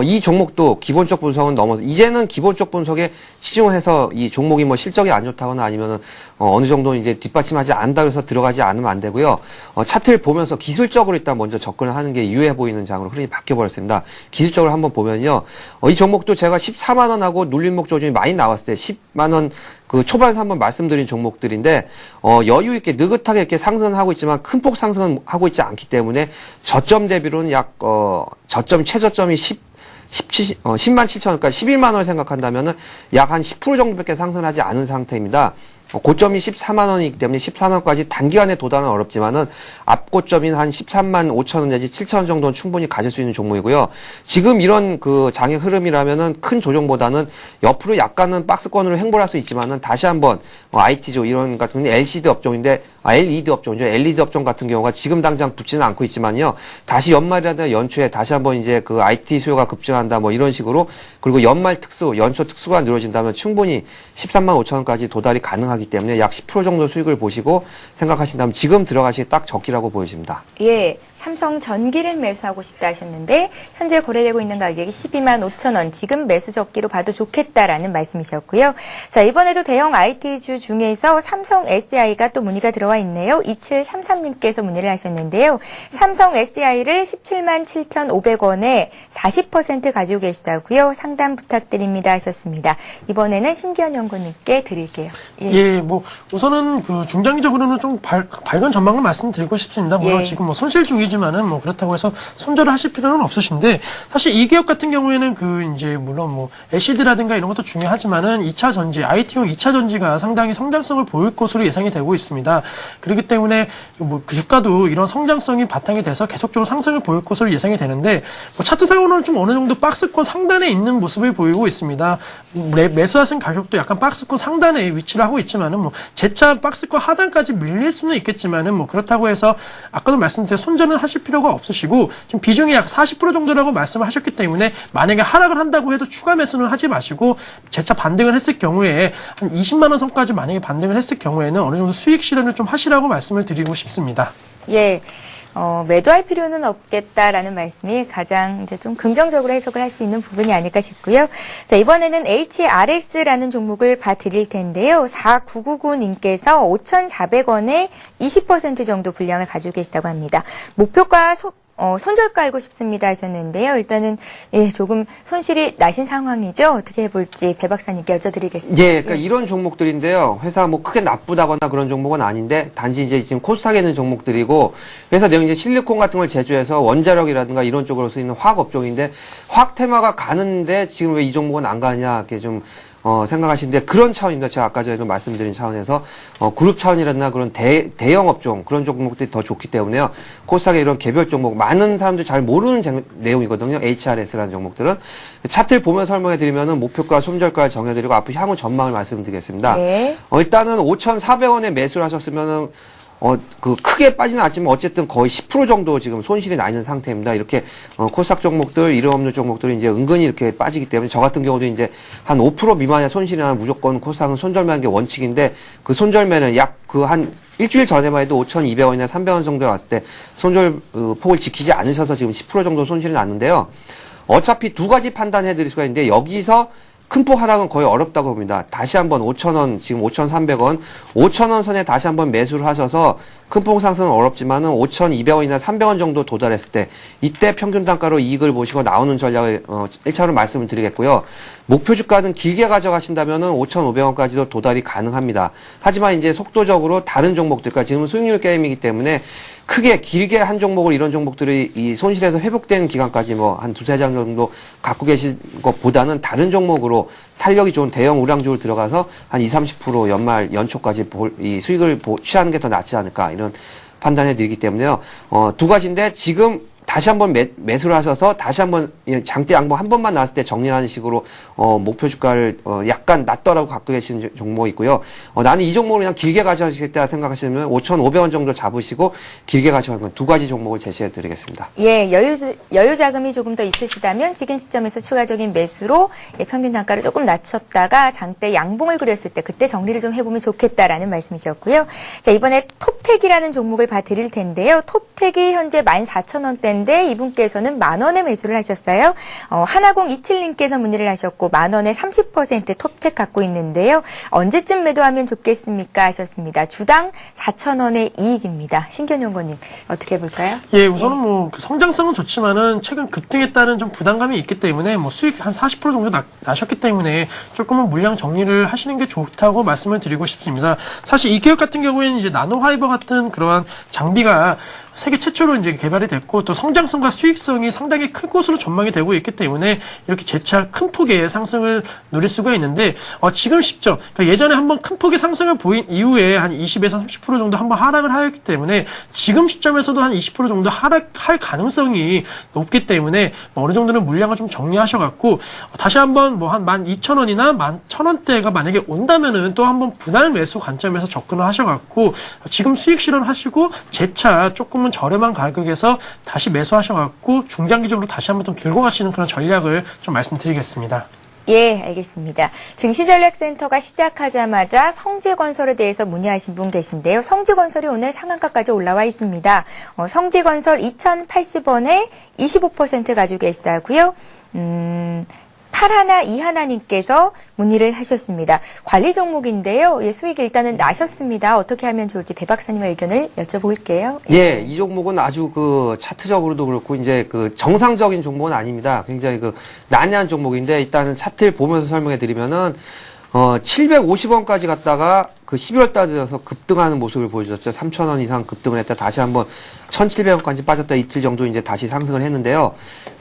이 종목도 기본적 분석은 넘어서 이제는 기본적 분석에 치중을 해서 이 종목이 실적이 안 좋다거나 아니면은 어느 정도 이제 뒷받침하지 않는다 해서 들어가지 않으면 안 되고요. 차트를 보면서 기술적으로 일단 먼저 접근을 하는 게 유효해 보이는 장으로 흐름이 바뀌어버렸습니다. 기술적으로 한번 보면요. 이 종목도 제가 14만 원하고 눌림목 조정이 많이 나왔을 때 10만 원 그 초반에서 한번 말씀드린 종목들인데 여유 있게 느긋하게 이렇게 상승은 하고 있지만 큰 폭 상승은 하고 있지 않기 때문에 저점 대비로는 약 최저점이 10만 7천 원까지 11만 원을 생각한다면은 약 한 10% 정도밖에 상승하지 않은 상태입니다. 고점이 14만 원이기 때문에 14만 원까지 단기간에 도달은 어렵지만은 앞고점인 한 13만 5천 원 내지 7천 원 정도는 충분히 가질 수 있는 종목이고요. 지금 이런 그 장의 흐름이라면은 큰 조정보다는 옆으로 약간은 박스권으로 횡보할 수 있지만은 다시 한번 IT죠 이런 같은 경우는 LCD 업종인데 LED 업종이죠. LED 업종 같은 경우가 지금 당장 붙지는 않고 있지만요. 다시 연말이라든가 연초에 다시 한번 이제 그 IT 수요가 급증한다 이런 식으로 그리고 연말 특수, 연초 특수가 늘어진다면 충분히 13만 5천 원까지 도달이 가능하기 거기 때문에 약 10% 정도 수익을 보시고 생각하신다면 지금 들어가시기 딱 적기라고 보여집니다. 예, 삼성 전기를 매수하고 싶다 하셨는데 현재 거래되고 있는 가격이 12만 5천 원, 지금 매수 적기로 봐도 좋겠다라는 말씀이셨고요. 자, 이번에도 대형 IT주 중에서 삼성 SDI가 또 문의가 들어와 있네요. 2733님께서 문의를 하셨는데요. 삼성 SDI를 17만 7,500원에 40% 가지고 계시다고요. 상담 부탁드립니다 하셨습니다. 이번에는 신기현 연구님께 드릴게요. 예, 뭐 우선은 그 중장기적으로는 좀 밝은 전망을 말씀드리고 싶습니다. 물론 예. 지금 뭐 손실 중이지만은 뭐 그렇다고 해서 손절을 하실 필요는 없으신데, 사실 이 기업 같은 경우에는 그 이제 물론 뭐 LCD라든가 이런 것도 중요하지만은 2차 전지, IT용 2차 전지가 상당히 성장성을 보일 것으로 예상이 되고 있습니다. 그렇기 때문에 뭐 그 주가도 이런 성장성이 바탕이 돼서 계속적으로 상승을 보일 것으로 예상이 되는데, 뭐 차트상으로는 좀 어느 정도 박스권 상단에 있는 모습을 보이고 있습니다. 매수하신 가격도 약간 박스권 상단에 위치를 하고 있지만은 뭐 재차 박스권 하단까지 밀릴 수는 있겠지만은 뭐 그렇다고 해서 아까도 말씀드린 손절은 하실 필요가 없으시고, 지금 비중이 약 40% 정도라고 말씀을 하셨기 때문에 만약에 하락을 한다고 해도 추가 매수는 하지 마시고, 재차 반등을 했을 경우에 한 20만 원 선까지 만약에 반등을 했을 경우에는 어느 정도 수익 실현을 좀 하시라고 말씀을 드리고 싶습니다. 예. 매도할 필요는 없겠다라는 말씀이 가장 이제 좀 긍정적으로 해석을 할 수 있는 부분이 아닐까 싶고요. 자, 이번에는 HRS라는 종목을 봐드릴 텐데요. 4999님께서 5,400원에 20% 정도 분량을 가지고 계시다고 합니다. 목표가 손절가 알고 싶습니다 하셨는데요. 일단은 예, 조금 손실이 나신 상황이죠. 어떻게 해볼지 배 박사님께 여쭤드리겠습니다. 예, 그러니까 이런 종목들인데요. 회사 뭐 크게 나쁘다거나 그런 종목은 아닌데, 단지 이제 지금 코스닥에 있는 종목들이고, 회사 내용 이제 실리콘 같은 걸 제조해서 원자력이라든가 이런 쪽으로 쓰이는 화학 업종인데, 화학 테마가 가는데 지금 왜 이 종목은 안 가냐 이렇게 좀 생각하시는데, 그런 차원입니다. 제가 아까 전에도 말씀드린 차원에서 그룹 차원이라든가 그런 대형 업종 그런 종목들이 더 좋기 때문에요. 코스닥의 이런 개별 종목, 많은 사람들이 잘 모르는 내용이거든요. HRS라는 종목들은 차트를 보면 설명해 드리면은 목표가 손절가를 정해드리고 앞으로 향후 전망을 말씀드리겠습니다. 네. 일단은 5,400원에 매수를 하셨으면은 크게 빠지는 않지만 어쨌든 거의 10% 정도 지금 손실이 나 있는 상태입니다. 이렇게, 코스닥 종목들, 이름 없는 종목들이 이제 은근히 이렇게 빠지기 때문에, 저 같은 경우도 이제 한 5% 미만의 손실이 나면 무조건 코스닥은 손절매하는 게 원칙인데, 그 손절매는 약 한 일주일 전에만 해도 5,200원이나 300원 정도 왔을 때 손절 폭을 지키지 않으셔서 지금 10% 정도 손실이 났는데요. 어차피 두 가지 판단해 드릴 수가 있는데, 여기서 큰 폭 하락은 거의 어렵다고 봅니다. 다시 한번 5,000원, 지금 5,300원, 5,000원 선에 다시 한번 매수를 하셔서 큰 폭 상승은 어렵지만은 5,200원이나 300원 정도 도달했을 때, 이때 평균 단가로 이익을 보시고 나오는 전략을 1차로 말씀을 드리겠고요. 목표 주가는 길게 가져가신다면은 5,500원까지도 도달이 가능합니다. 하지만 이제 속도적으로 다른 종목들과, 지금 수익률 게임이기 때문에 크게 길게 한 종목을, 이런 종목들이 이 손실에서 회복되는 기간까지 뭐 한 두세 장 정도 갖고 계신 것보다는 다른 종목으로 탄력이 좋은 대형 우량주를 들어가서 한 20, 30% 연초까지 이 수익을 취하는 게 더 낫지 않을까, 이런 판단해 드리기 때문에요. 두 가지인데, 지금 다시 한번 매수를 하셔서 다시 한번 장대 양봉 한 번만 나왔을 때 정리하는 식으로 목표 주가를 약간 낮더라고 갖고 계신 종목이 있고요. 나는 이 종목을 그냥 길게 가져가시겠다 생각하시면 5,500원 정도 잡으시고 길게 가져가는 두 가지 종목을 제시해 드리겠습니다. 예, 여유 자금이 조금 더 있으시다면 지금 시점에서 추가적인 매수로 평균 단가를 조금 낮췄다가 장대 양봉을 그렸을 때 그때 정리를 좀 해보면 좋겠다라는 말씀이셨고요. 자, 이번에 톱텍이라는 종목을 봐드릴 텐데요. 톱텍이 현재 14,000원대 인데 이분께서는 10,000원에 매수를 하셨어요. 하나공 27님께서 문의를 하셨고 10,000원에 30% 톱텍 갖고 있는데요. 언제쯤 매도하면 좋겠습니까 하셨습니다. 주당 4,000원의 이익입니다. 신기현 연구원님 어떻게 볼까요? 예, 우선은 뭐 그 성장성은 좋지만은 최근 급등에 따른 좀 부담감이 있기 때문에 뭐 수익 한 40% 정도 나셨기 때문에 조금은 물량 정리를 하시는 게 좋다고 말씀을 드리고 싶습니다. 사실 이 기업 같은 경우에는 이제 나노화이버 같은 그러한 장비가 세계 최초로 이제 개발이 됐고, 또 성장성과 수익성이 상당히 클 것으로 전망이 되고 있기 때문에 이렇게 재차 큰 폭의 상승을 누릴 수가 있는데, 지금 쉽죠. 그러니까 예전에 한번 큰 폭의 상승을 보인 이후에 한 20에서 30% 정도 한번 하락을 하였기 때문에 지금 시점에서도 한 20% 정도 하락할 가능성이 높기 때문에 어느 정도는 물량을 좀 정리하셔갖고 다시 한번 뭐 한 12,000원이나 11,000원대가 만약에 온다면은 또 한번 분할 매수 관점에서 접근을 하셔갖고 지금 수익 실현하시고 재차 조금은 저렴한 가격에서 다시 매수하셔갖고 중장기적으로 다시 한번 좀 들고 가시는 그런 전략을 좀 말씀드리겠습니다. 예, 알겠습니다. 증시전략센터가 시작하자마자 성지건설에 대해서 문의하신 분 계신데요. 성지건설이 오늘 상한가까지 올라와 있습니다. 성지건설 2,080원에 25% 가지고 계시다고요. 8하나 2하나님께서 문의를 하셨습니다. 관리 종목인데요. 예, 수익이 일단은 나셨습니다. 어떻게 하면 좋을지 배 박사님의 의견을 여쭤볼게요. 예, 이 종목은 아주 그 차트적으로도 그렇고 이제 그 정상적인 종목은 아닙니다. 굉장히 그 난해한 종목인데 일단은 차트를 보면서 설명해 드리면은 750원까지 갔다가 그 12월 달 들어서 급등하는 모습을 보여줬죠. 3,000원 이상 급등을 했다 다시 한번 1,700원까지 빠졌다 이틀 정도 이제 다시 상승을 했는데요.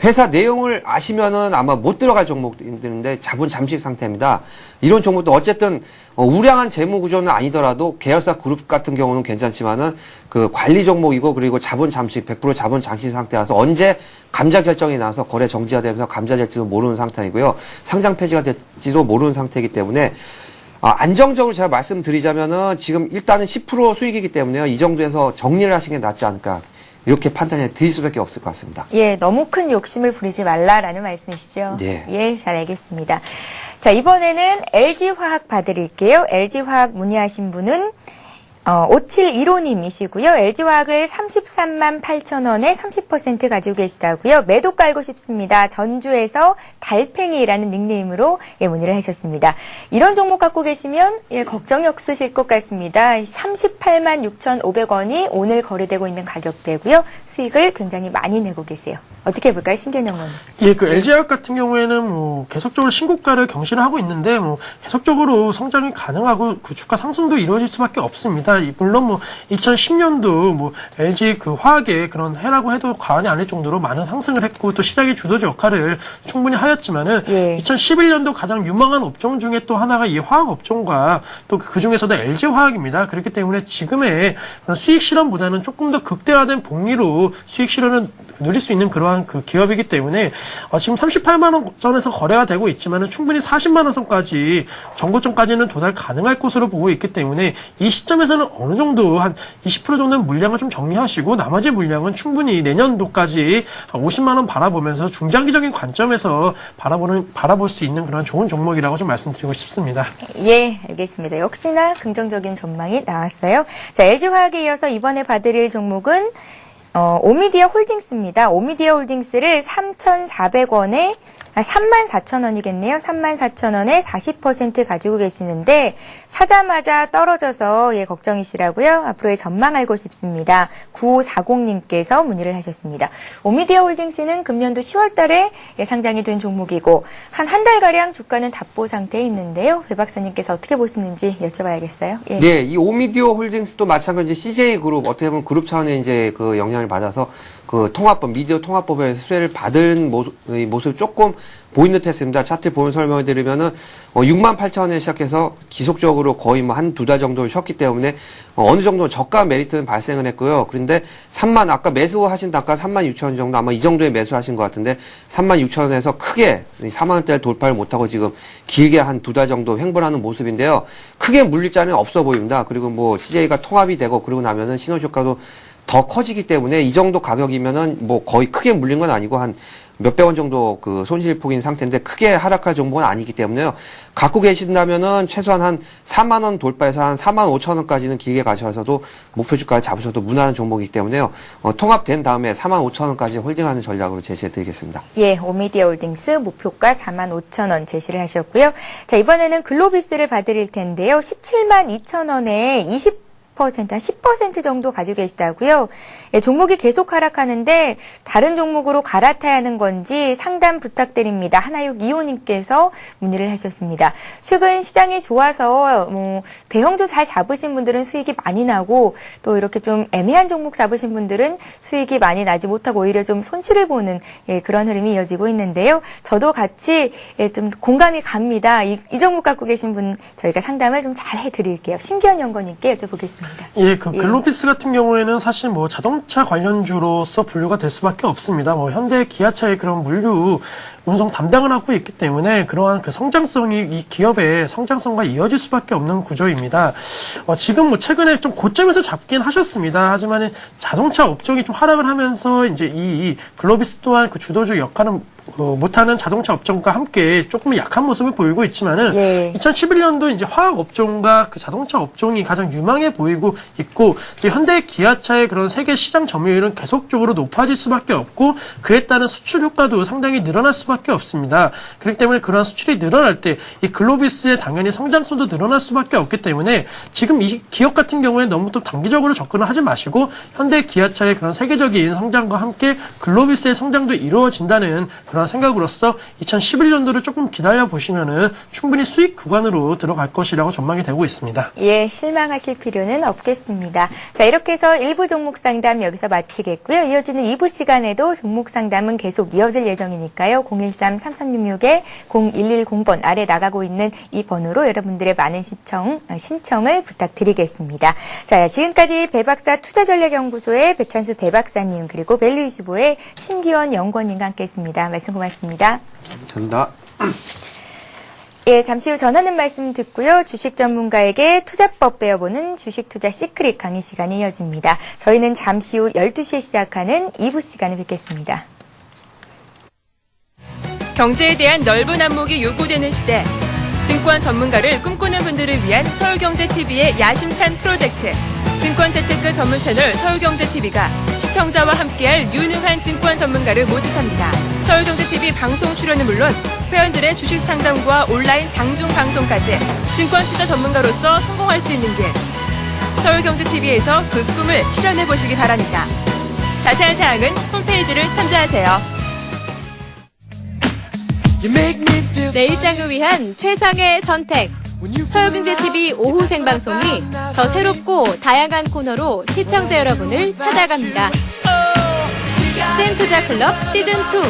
회사 내용을 아시면은 아마 못 들어갈 종목인데 자본 잠식 상태입니다. 이런 종목도 어쨌든 우량한 재무 구조는 아니더라도 계열사 그룹 같은 경우는 괜찮지만은 그 관리 종목이고 그리고 자본 잠식 100% 자본 잠식 상태라서 언제 감자 결정이 나서 거래 정지가 되면서 감자될지도 모르는 상태이고요. 상장 폐지가 될지도 모르는 상태이기 때문에 안정적으로 제가 말씀드리자면은 지금 일단은 10% 수익이기 때문에요. 이 정도에서 정리를 하시는 게 낫지 않을까. 이렇게 판단해 드릴 수밖에 없을 것 같습니다. 예, 너무 큰 욕심을 부리지 말라라는 말씀이시죠? 예. 예, 잘 알겠습니다. 자, 이번에는 LG화학 봐드릴게요. LG화학 문의하신 분은 5715님이시고요. LG화학을 33만 8천원에 30% 가지고 계시다고요. 매도 깔고 싶습니다. 전주에서 달팽이라는 닉네임으로 예, 문의를 하셨습니다. 이런 종목 갖고 계시면 예, 걱정이 없으실 것 같습니다. 38만 6,500원이 오늘 거래되고 있는 가격대고요. 수익을 굉장히 많이 내고 계세요. 어떻게 해볼까요? 신견영 의원님. 예, 그 LG화학 같은 경우에는 뭐 계속적으로 신고가를 경신을 하고 있는데 뭐 계속적으로 성장이 가능하고 그 주가 상승도 이루어질 수밖에 없습니다. 물론 뭐 2010년도 뭐 LG 그 화학의 그런 해라고 해도 과언이 아닐 정도로 많은 상승을 했고 또 시장의 주도주 역할을 충분히 하였지만은 예. 2011년도 가장 유망한 업종 중에 또 하나가 이 화학 업종과 또 그 중에서도 LG 화학입니다. 그렇기 때문에 지금의 그런 수익 실현보다는 조금 더 극대화된 복리로 수익 실현을 누릴 수 있는 그러한 그 기업이기 때문에 지금 38만 원 선에서 거래가 되고 있지만은 충분히 40만 원 선까지 정고점까지는 도달 가능할 것으로 보고 있기 때문에 이 시점에서는 어느 정도 한 20% 정도는 물량을 좀 정리하시고 나머지 물량은 충분히 내년도까지 한 50만 원 바라보면서 중장기적인 관점에서 바라볼 수 있는 그런 좋은 종목이라고 좀 말씀드리고 싶습니다. 예, 알겠습니다. 역시나 긍정적인 전망이 나왔어요. 자, LG화학에 이어서 이번에 봐드릴 종목은 오미디어 홀딩스입니다. 오미디어 홀딩스를 3,400원에 34,000원이겠네요. 34,000원에 40% 가지고 계시는데 사자마자 떨어져서 예, 걱정이시라고요. 앞으로의 전망 알고 싶습니다. 9540님께서 문의를 하셨습니다. 오미디어 홀딩스는 금년도 10월 달에 예, 상장이 된 종목이고 한 달가량 주가는 답보 상태에 있는데요. 배 박사님께서 어떻게 보시는지 여쭤봐야겠어요. 예. 네, 이 오미디어 홀딩스도 마찬가지 CJ 그룹 어떻게 보면 그룹 차원의 이제 그 영향을 받아서 그 통합법 미디어 통합법에 수혜를 받은 모습 조금 보인 듯 했습니다. 차트 보면 설명을 드리면은 68,000원에 시작해서 지속적으로 거의 뭐 한 두 달 정도를 쉬었기 때문에 어느 정도 저가 메리트는 발생을 했고요. 그런데 아까 매수하신 단가 36,000원 정도 아마 이 정도에 매수하신 것 같은데 36,000원에서 크게 4만원대를 돌파를 못하고 지금 길게 한 두 달 정도 횡보하는 모습인데요. 크게 물릴 자는 없어 보입니다. 그리고 뭐 CJ가 통합이 되고 그러고 나면은 시너지효과도 더 커지기 때문에 이 정도 가격이면은 뭐 거의 크게 물린 건 아니고 한 몇백 원 정도 그 손실폭인 상태인데 크게 하락할 정도는 아니기 때문에요. 갖고 계신다면은 최소한 한 4만 원 돌파해서 한 4만 5천 원까지는 길게 가셔서도 목표 주가를 잡으셔도 무난한 종목이기 때문에요. 통합된 다음에 4만 5천 원까지 홀딩하는 전략으로 제시해 드리겠습니다. 예, 오미디어 홀딩스 목표가 4만 5천 원 제시를 하셨고요. 자, 이번에는 글로비스를 봐드릴 텐데요. 17만 2천 원에 한 10% 정도 가지고 계시다고요. 예, 종목이 계속 하락하는데 다른 종목으로 갈아타야 하는 건지 상담 부탁드립니다. 하나육 2호님께서 문의를 하셨습니다. 최근 시장이 좋아서 대형주 잘 잡으신 분들은 수익이 많이 나고 또 이렇게 좀 애매한 종목 잡으신 분들은 수익이 많이 나지 못하고 오히려 좀 손실을 보는 예, 그런 흐름이 이어지고 있는데요. 저도 같이 예, 좀 공감이 갑니다. 이 종목 갖고 계신 분 저희가 상담을 좀 잘 해드릴게요. 신기한 연구님께 여쭤보겠습니다. 예, 그 글로비스 같은 경우에는 사실 뭐 자동차 관련주로서 분류가 될 수밖에 없습니다. 뭐 현대 기아차의 그런 물류 운송 담당을 하고 있기 때문에 그러한 그 성장성이 이 기업의 성장성과 이어질 수밖에 없는 구조입니다. 지금 뭐 최근에 좀 고점에서 잡긴 하셨습니다. 하지만 자동차 업종이 좀 하락을 하면서 이제 이 글로비스 또한 그 주도주 역할은 못하는 자동차 업종과 함께 조금 약한 모습을 보이고 있지만은 예. 2011년도 이제 화학 업종과 그 자동차 업종이 가장 유망해 보이고 있고 이제 현대 기아차의 그런 세계 시장 점유율은 계속적으로 높아질 수밖에 없고 그에 따른 수출 효과도 상당히 늘어날 수밖에 없습니다. 그렇기 때문에 그러한 수출이 늘어날 때 이 글로비스의 당연히 성장성도 늘어날 수밖에 없기 때문에 지금 이 기업 같은 경우에 너무 또 단기적으로 접근을 하지 마시고 현대 기아차의 그런 세계적인 성장과 함께 글로비스의 성장도 이루어진다는 그런 생각으로서 2011년도를 조금 기다려 보시면은 충분히 수익 구간으로 들어갈 것이라고 전망이 되고 있습니다. 예, 실망하실 필요는 없겠습니다. 자, 이렇게 해서 1부 종목 상담 여기서 마치겠고요. 이어지는 2부 시간에도 종목 상담은 계속 이어질 예정이니까요. 013-3366-0110번 아래 나가고 있는 이 번호로 여러분들의 많은 신청을 부탁드리겠습니다. 자, 지금까지 배박사 투자전략연구소의 배찬수 배박사님 그리고 밸류25의 심기원 연구원님과 함께했습니다. 말씀 고맙습니다. 감사합니다. 예, 잠시 후 전하는 말씀 듣고요. 주식 전문가에게 투자법 배워보는 주식 투자 시크릿 강의 시간이 이어집니다. 저희는 잠시 후 12시에 시작하는 2부 시간에 뵙겠습니다. 경제에 대한 넓은 안목이 요구되는 시대. 증권 전문가를 꿈꾸는 분들을 위한 서울경제TV의 야심찬 프로젝트. 증권 재테크 전문 채널 서울경제TV가 시청자와 함께할 유능한 증권 전문가를 모집합니다. 서울경제TV 방송 출연은 물론 회원들의 주식 상담과 온라인 장중 방송까지 증권 투자 전문가로서 성공할 수 있는 길. 서울경제TV에서 그 꿈을 실현해 보시기 바랍니다. 자세한 사항은 홈페이지를 참조하세요. 내 일상을 위한 최상의 선택. 서울경제TV 오후 생방송이 더 새롭고 다양한 코너로 시청자 여러분을 찾아갑니다. 스탠투자클럽 시즌2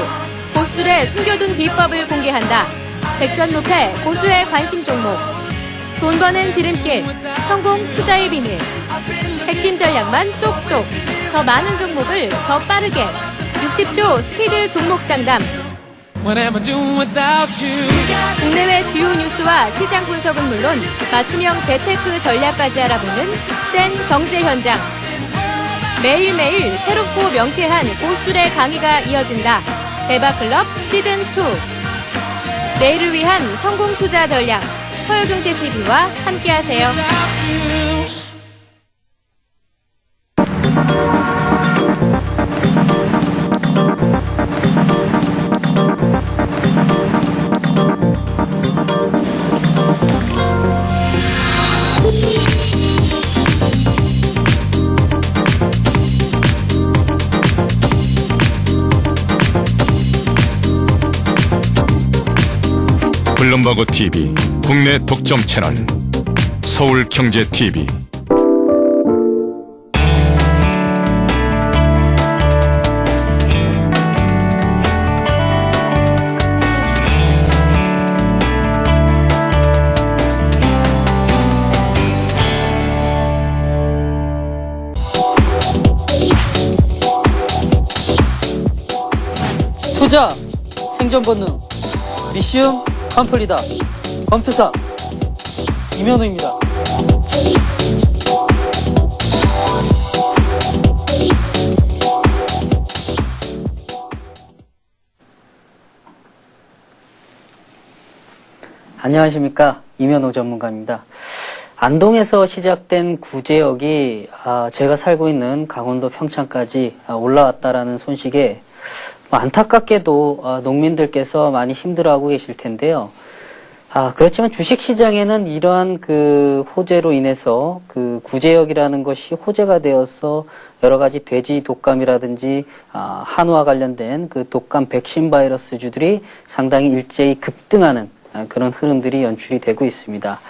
고수들의 숨겨둔 비법을 공개한다. 백전무패 고수의 관심 종목. 돈 버는 지름길 성공 투자의 비밀. 핵심 전략만 쏙쏙. 더 많은 종목을 더 빠르게 60조 스피드 종목 상담. 국내외 주요 뉴스와 시장 분석은 물론 맞춤형 재테크 전략까지 알아보는 센 경제 현장. 매일매일 새롭고 명쾌한 고수들의 강의가 이어진다. 대박클럽 시즌2. 내일을 위한 성공 투자 전략. 서울경제TV와 함께하세요. 블룸버그 TV 국내 독점 채널 서울경제TV. 투자, 생존 본능, 미시움 컴플리다. 검투사 이면호입니다. 안녕하십니까, 이면호 전문가입니다. 안동에서 시작된 구제역이 제가 살고 있는 강원도 평창까지 올라왔다라는 소식에 안타깝게도 농민들께서 많이 힘들어하고 계실 텐데요. 그렇지만 주식시장에는 이러한 그 호재로 인해서 그 구제역이라는 것이 호재가 되어서 여러 가지 돼지 독감이라든지 한우와 관련된 그 독감 백신 바이러스주들이 상당히 일제히 급등하는 그런 흐름들이 연출이 되고 있습니다.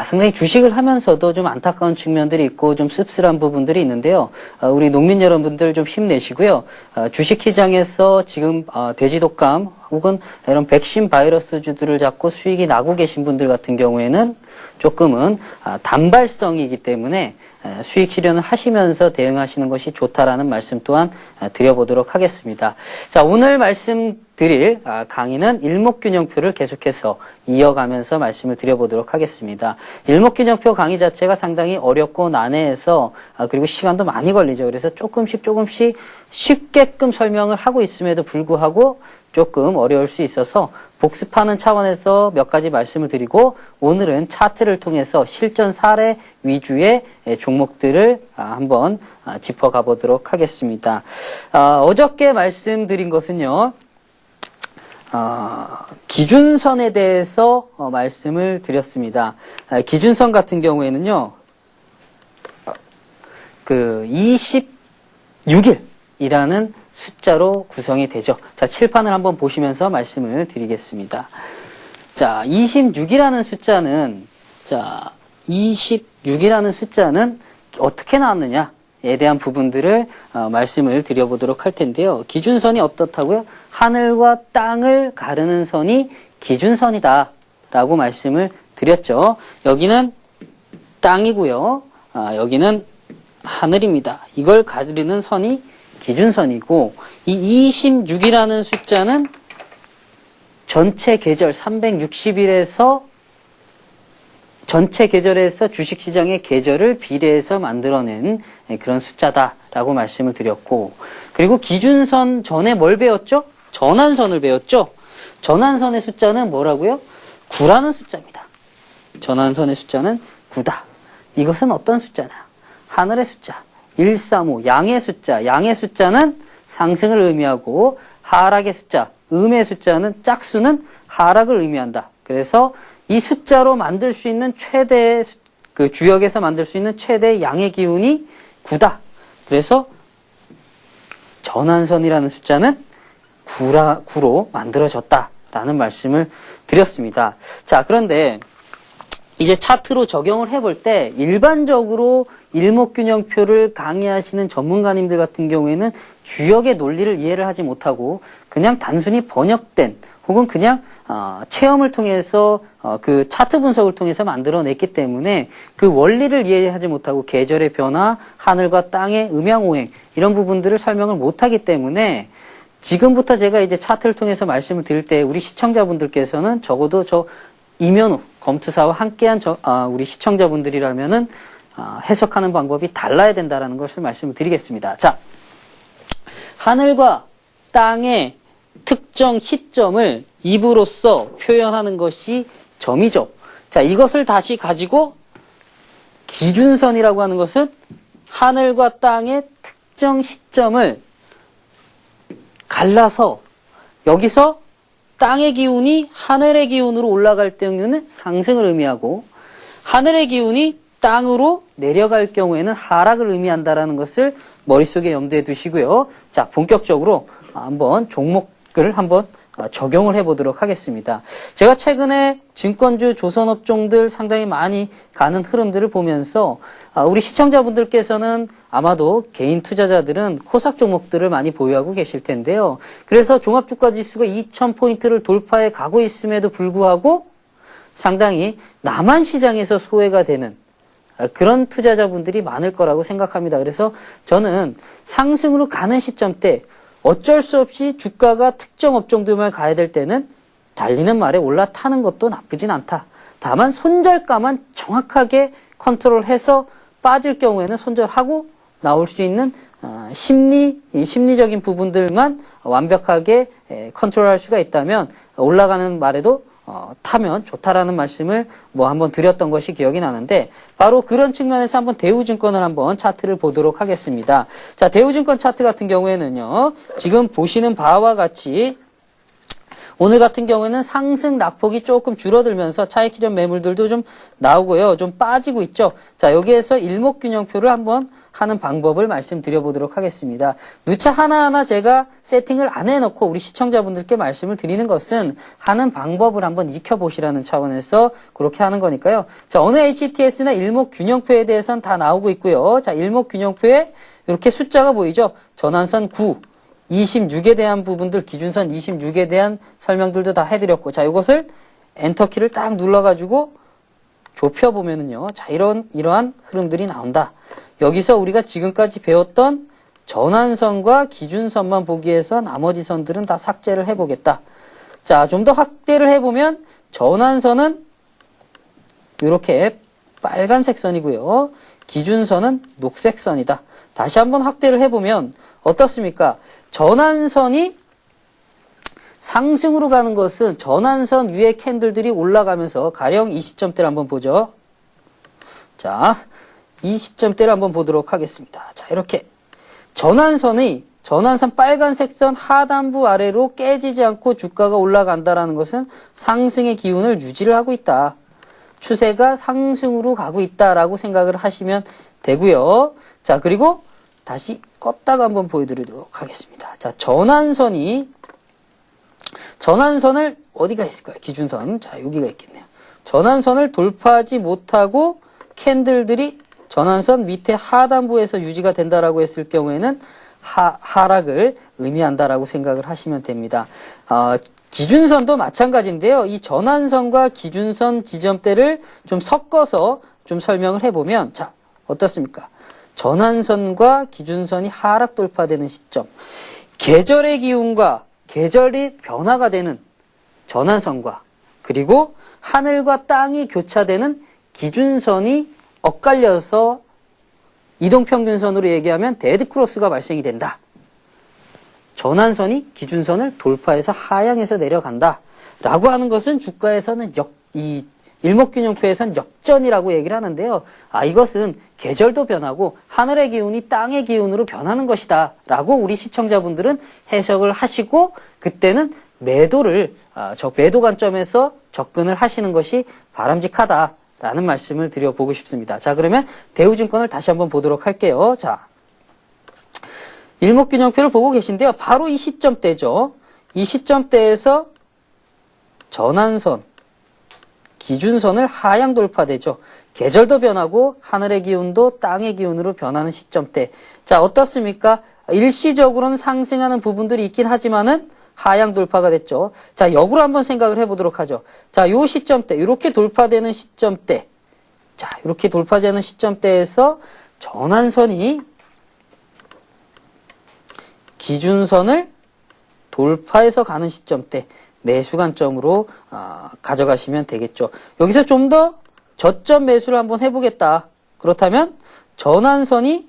상당히 주식을 하면서도 좀 안타까운 측면들이 있고 좀 씁쓸한 부분들이 있는데요. 우리 농민 여러분들 좀 힘내시고요. 주식시장에서 지금 돼지 독감 혹은 이런 백신 바이러스주들을 잡고 수익이 나고 계신 분들 같은 경우에는 조금은 단발성이기 때문에 수익 실현을 하시면서 대응하시는 것이 좋다라는 말씀 또한 드려보도록 하겠습니다. 자, 오늘 말씀드릴 강의는 일목균형표를 계속해서 이어가면서 말씀을 드려보도록 하겠습니다. 일목균형표 강의 자체가 상당히 어렵고 난해해서 그리고 시간도 많이 걸리죠. 그래서 조금씩 쉽게끔 설명을 하고 있음에도 불구하고 조금 어려울 수 있어서 복습하는 차원에서 몇 가지 말씀을 드리고 오늘은 차트를 통해서 실전 사례 위주의 종목들을 한번 짚어가 보도록 하겠습니다. 어저께 말씀드린 것은요. 기준선에 대해서 말씀을 드렸습니다. 기준선 같은 경우에는요. 그 26일이라는 숫자로 구성이 되죠. 자, 칠판을 한번 보시면서 말씀을 드리겠습니다. 자, 26이라는 숫자는, 자, 26이라는 숫자는 어떻게 나왔느냐에 대한 부분들을 말씀을 드려보도록 할 텐데요. 기준선이 어떻다고요? 하늘과 땅을 가르는 선이 기준선이다 라고 말씀을 드렸죠. 여기는 땅이고요. 여기는 하늘입니다. 이걸 가르는 선이 기준선이고 이 26이라는 숫자는 전체 계절 360일에서 전체 계절에서 주식시장의 계절을 비례해서 만들어낸 그런 숫자다라고 말씀을 드렸고 그리고 기준선 전에 뭘 배웠죠? 전환선을 배웠죠? 전환선의 숫자는 뭐라고요? 9라는 숫자입니다. 전환선의 숫자는 9다. 이것은 어떤 숫자냐? 하늘의 숫자. 135, 양의 숫자. 양의 숫자는 상승을 의미하고 하락의 숫자, 음의 숫자는 짝수는 하락을 의미한다. 그래서 이 숫자로 만들 수 있는 최대, 그 주역에서 만들 수 있는 최대 양의 기운이 9다. 그래서 전환선이라는 숫자는 9로 만들어졌다라는 말씀을 드렸습니다. 자, 그런데 이제 차트로 적용을 해볼 때 일반적으로 일목균형표를 강의하시는 전문가님들 같은 경우에는 주역의 논리를 이해를 하지 못하고 그냥 단순히 번역된 혹은 그냥 체험을 통해서 그 차트 분석을 통해서 만들어냈기 때문에 그 원리를 이해하지 못하고 계절의 변화, 하늘과 땅의 음양오행 이런 부분들을 설명을 못하기 때문에 지금부터 제가 이제 차트를 통해서 말씀을 드릴 때 우리 시청자분들께서는 적어도 저 이면호 검투사와 함께한 우리 시청자분들이라면은 해석하는 방법이 달라야 된다라는 것을 말씀을 드리겠습니다. 자, 하늘과 땅의 특정 시점을 입으로써 표현하는 것이 점이죠. 자, 이것을 다시 가지고 기준선이라고 하는 것은 하늘과 땅의 특정 시점을 갈라서 여기서 땅의 기운이 하늘의 기운으로 올라갈 경우에는 상승을 의미하고 하늘의 기운이 땅으로 내려갈 경우에는 하락을 의미한다라는 것을 머릿속에 염두에 두시고요. 자, 본격적으로 한번 종목을 한번 적용을 해보도록 하겠습니다. 제가 최근에 증권주 조선업종들 상당히 많이 가는 흐름들을 보면서 우리 시청자분들께서는 아마도 개인 투자자들은 코스닥 종목들을 많이 보유하고 계실 텐데요. 그래서 종합주가지수가 2000포인트를 돌파해 가고 있음에도 불구하고 상당히 남한 시장에서 소외가 되는 그런 투자자분들이 많을 거라고 생각합니다. 그래서 저는 상승으로 가는 시점 때 어쩔 수 없이 주가가 특정 업종들만 가야 될 때는 달리는 말에 올라타는 것도 나쁘진 않다. 다만 손절가만 정확하게 컨트롤해서 빠질 경우에는 손절하고 나올 수 있는 심리적인 부분들만 완벽하게 컨트롤할 수가 있다면 올라가는 말에도 타면 좋다라는 말씀을 한번 드렸던 것이 기억이 나는데 바로 그런 측면에서 한번 대우증권을 한번 차트를 보도록 하겠습니다. 자, 대우증권 차트 같은 경우에는요. 지금 보시는 바와 같이 오늘 같은 경우에는 상승 낙폭이 조금 줄어들면서 차익 실현 매물들도 좀 나오고요. 좀 빠지고 있죠. 자, 여기에서 일목균형표를 한번 하는 방법을 말씀드려보도록 하겠습니다. 누차 하나하나 제가 세팅을 안 해놓고 우리 시청자분들께 말씀을 드리는 것은 하는 방법을 한번 익혀보시라는 차원에서 그렇게 하는 거니까요. 자, 어느 HTS나 일목균형표에 대해서는 다 나오고 있고요. 자, 일목균형표에 이렇게 숫자가 보이죠. 전환선 9. 26에 대한 부분들, 기준선 26에 대한 설명들도 다 해드렸고, 자, 이것을 엔터키를 딱 눌러가지고 좁혀보면은요, 자, 이러한 흐름들이 나온다. 여기서 우리가 지금까지 배웠던 전환선과 기준선만 보기 위해서 나머지 선들은 다 삭제를 해보겠다. 자, 좀 더 확대를 해보면, 전환선은 이렇게 빨간색 선이고요. 기준선은 녹색 선이다. 다시 한번 확대를 해보면 어떻습니까? 전환선이 상승으로 가는 것은 전환선 위에 캔들들이 올라가면서 가령 이 시점대를 한번 보죠. 자, 이 시점대를 한번 보도록 하겠습니다. 자, 이렇게 전환선 빨간색 선 하단부 아래로 깨지지 않고 주가가 올라간다라는 것은 상승의 기운을 유지를 하고 있다. 추세가 상승으로 가고 있다라고 생각을 하시면 되고요. 자, 그리고 다시 껐다가 한번 보여드리도록 하겠습니다. 자, 전환선을 어디가 있을까요? 기준선. 자, 여기가 있겠네요. 전환선을 돌파하지 못하고 캔들들이 전환선 밑에 하단부에서 유지가 된다라고 했을 경우에는 하락을 의미한다라고 생각을 하시면 됩니다. 기준선도 마찬가지인데요. 이 전환선과 기준선 지점대를 좀 섞어서 좀 설명을 해보면, 자, 어떻습니까? 전환선과 기준선이 하락 돌파되는 시점, 계절의 기운과 계절이 변화가 되는 전환선과 그리고 하늘과 땅이 교차되는 기준선이 엇갈려서 이동평균선으로 얘기하면 데드크로스가 발생이 된다. 전환선이 기준선을 돌파해서 하향해서 내려간다. 라고 하는 것은 주가에서는 이 일목균형표에선 역전이라고 얘기를 하는데요. 이것은 계절도 변하고 하늘의 기운이 땅의 기운으로 변하는 것이다. 라고 우리 시청자분들은 해석을 하시고 그때는 매도 관점에서 접근을 하시는 것이 바람직하다. 라는 말씀을 드려보고 싶습니다. 자, 그러면 대우증권을 다시 한번 보도록 할게요. 자, 일목균형표를 보고 계신데요. 바로 이 시점대죠. 이 시점대에서 전환선, 기준선을 하향 돌파되죠. 계절도 변하고 하늘의 기운도 땅의 기운으로 변하는 시점대. 자, 어떻습니까? 일시적으로는 상승하는 부분들이 있긴 하지만은 하향 돌파가 됐죠. 자, 역으로 한번 생각을 해보도록 하죠. 자, 요 시점대, 이렇게 돌파되는 시점대. 자, 이렇게 돌파되는 시점대에서 전환선이 기준선을 돌파해서 가는 시점대, 매수 관점으로 가져가시면 되겠죠. 여기서 좀 더 저점 매수를 한번 해보겠다. 그렇다면 전환선을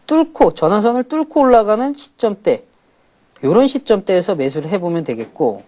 뚫고 올라가는 시점대, 이런 시점대에서 매수를 해보면 되겠고,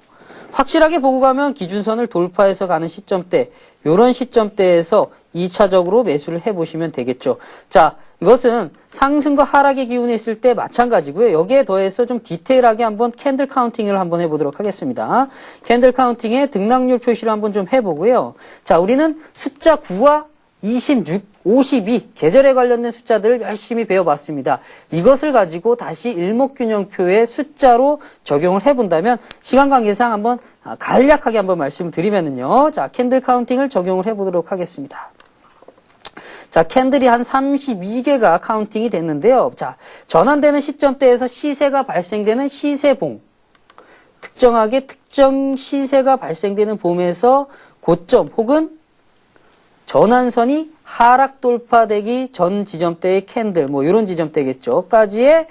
확실하게 보고 가면 기준선을 돌파해서 가는 시점대, 이런 시점대에서 2차적으로 매수를 해보시면 되겠죠. 자, 이것은 상승과 하락의 기운이 있을 때 마찬가지고요. 여기에 더해서 좀 디테일하게 한번 캔들 카운팅을 한번 해보도록 하겠습니다. 캔들 카운팅의 등락률 표시를 한번 좀 해보고요. 자, 우리는 숫자 9와 26, 52 계절에 관련된 숫자들을 열심히 배워봤습니다. 이것을 가지고 다시 일목균형표의 숫자로 적용을 해본다면 시간 관계상 한번 간략하게 한번 말씀을 드리면은요. 자, 캔들 카운팅을 적용을 해보도록 하겠습니다. 자, 캔들이 한 32개가 카운팅이 됐는데요. 자, 전환되는 시점대에서 시세가 발생되는 시세봉, 특정하게 특정 시세가 발생되는 봄에서 고점 혹은 전환선이 하락 돌파되기 전 지점대의 캔들, 이런 지점대겠죠. 까지의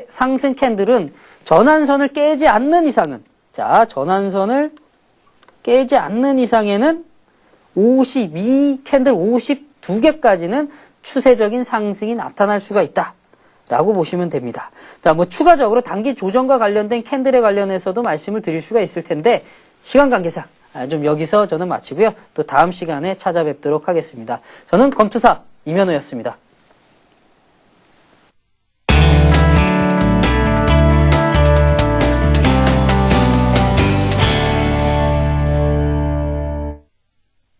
상승 캔들은 전환선을 깨지 않는 이상은, 자, 전환선을 깨지 않는 이상에는 캔들 52개까지는 추세적인 상승이 나타날 수가 있다. 라고 보시면 됩니다. 자, 추가적으로 단기 조정과 관련된 캔들에 관련해서도 말씀을 드릴 수가 있을 텐데, 시간 관계상 좀 여기서 저는 마치고요. 또 다음 시간에 찾아뵙도록 하겠습니다. 저는 검투사 이면호였습니다.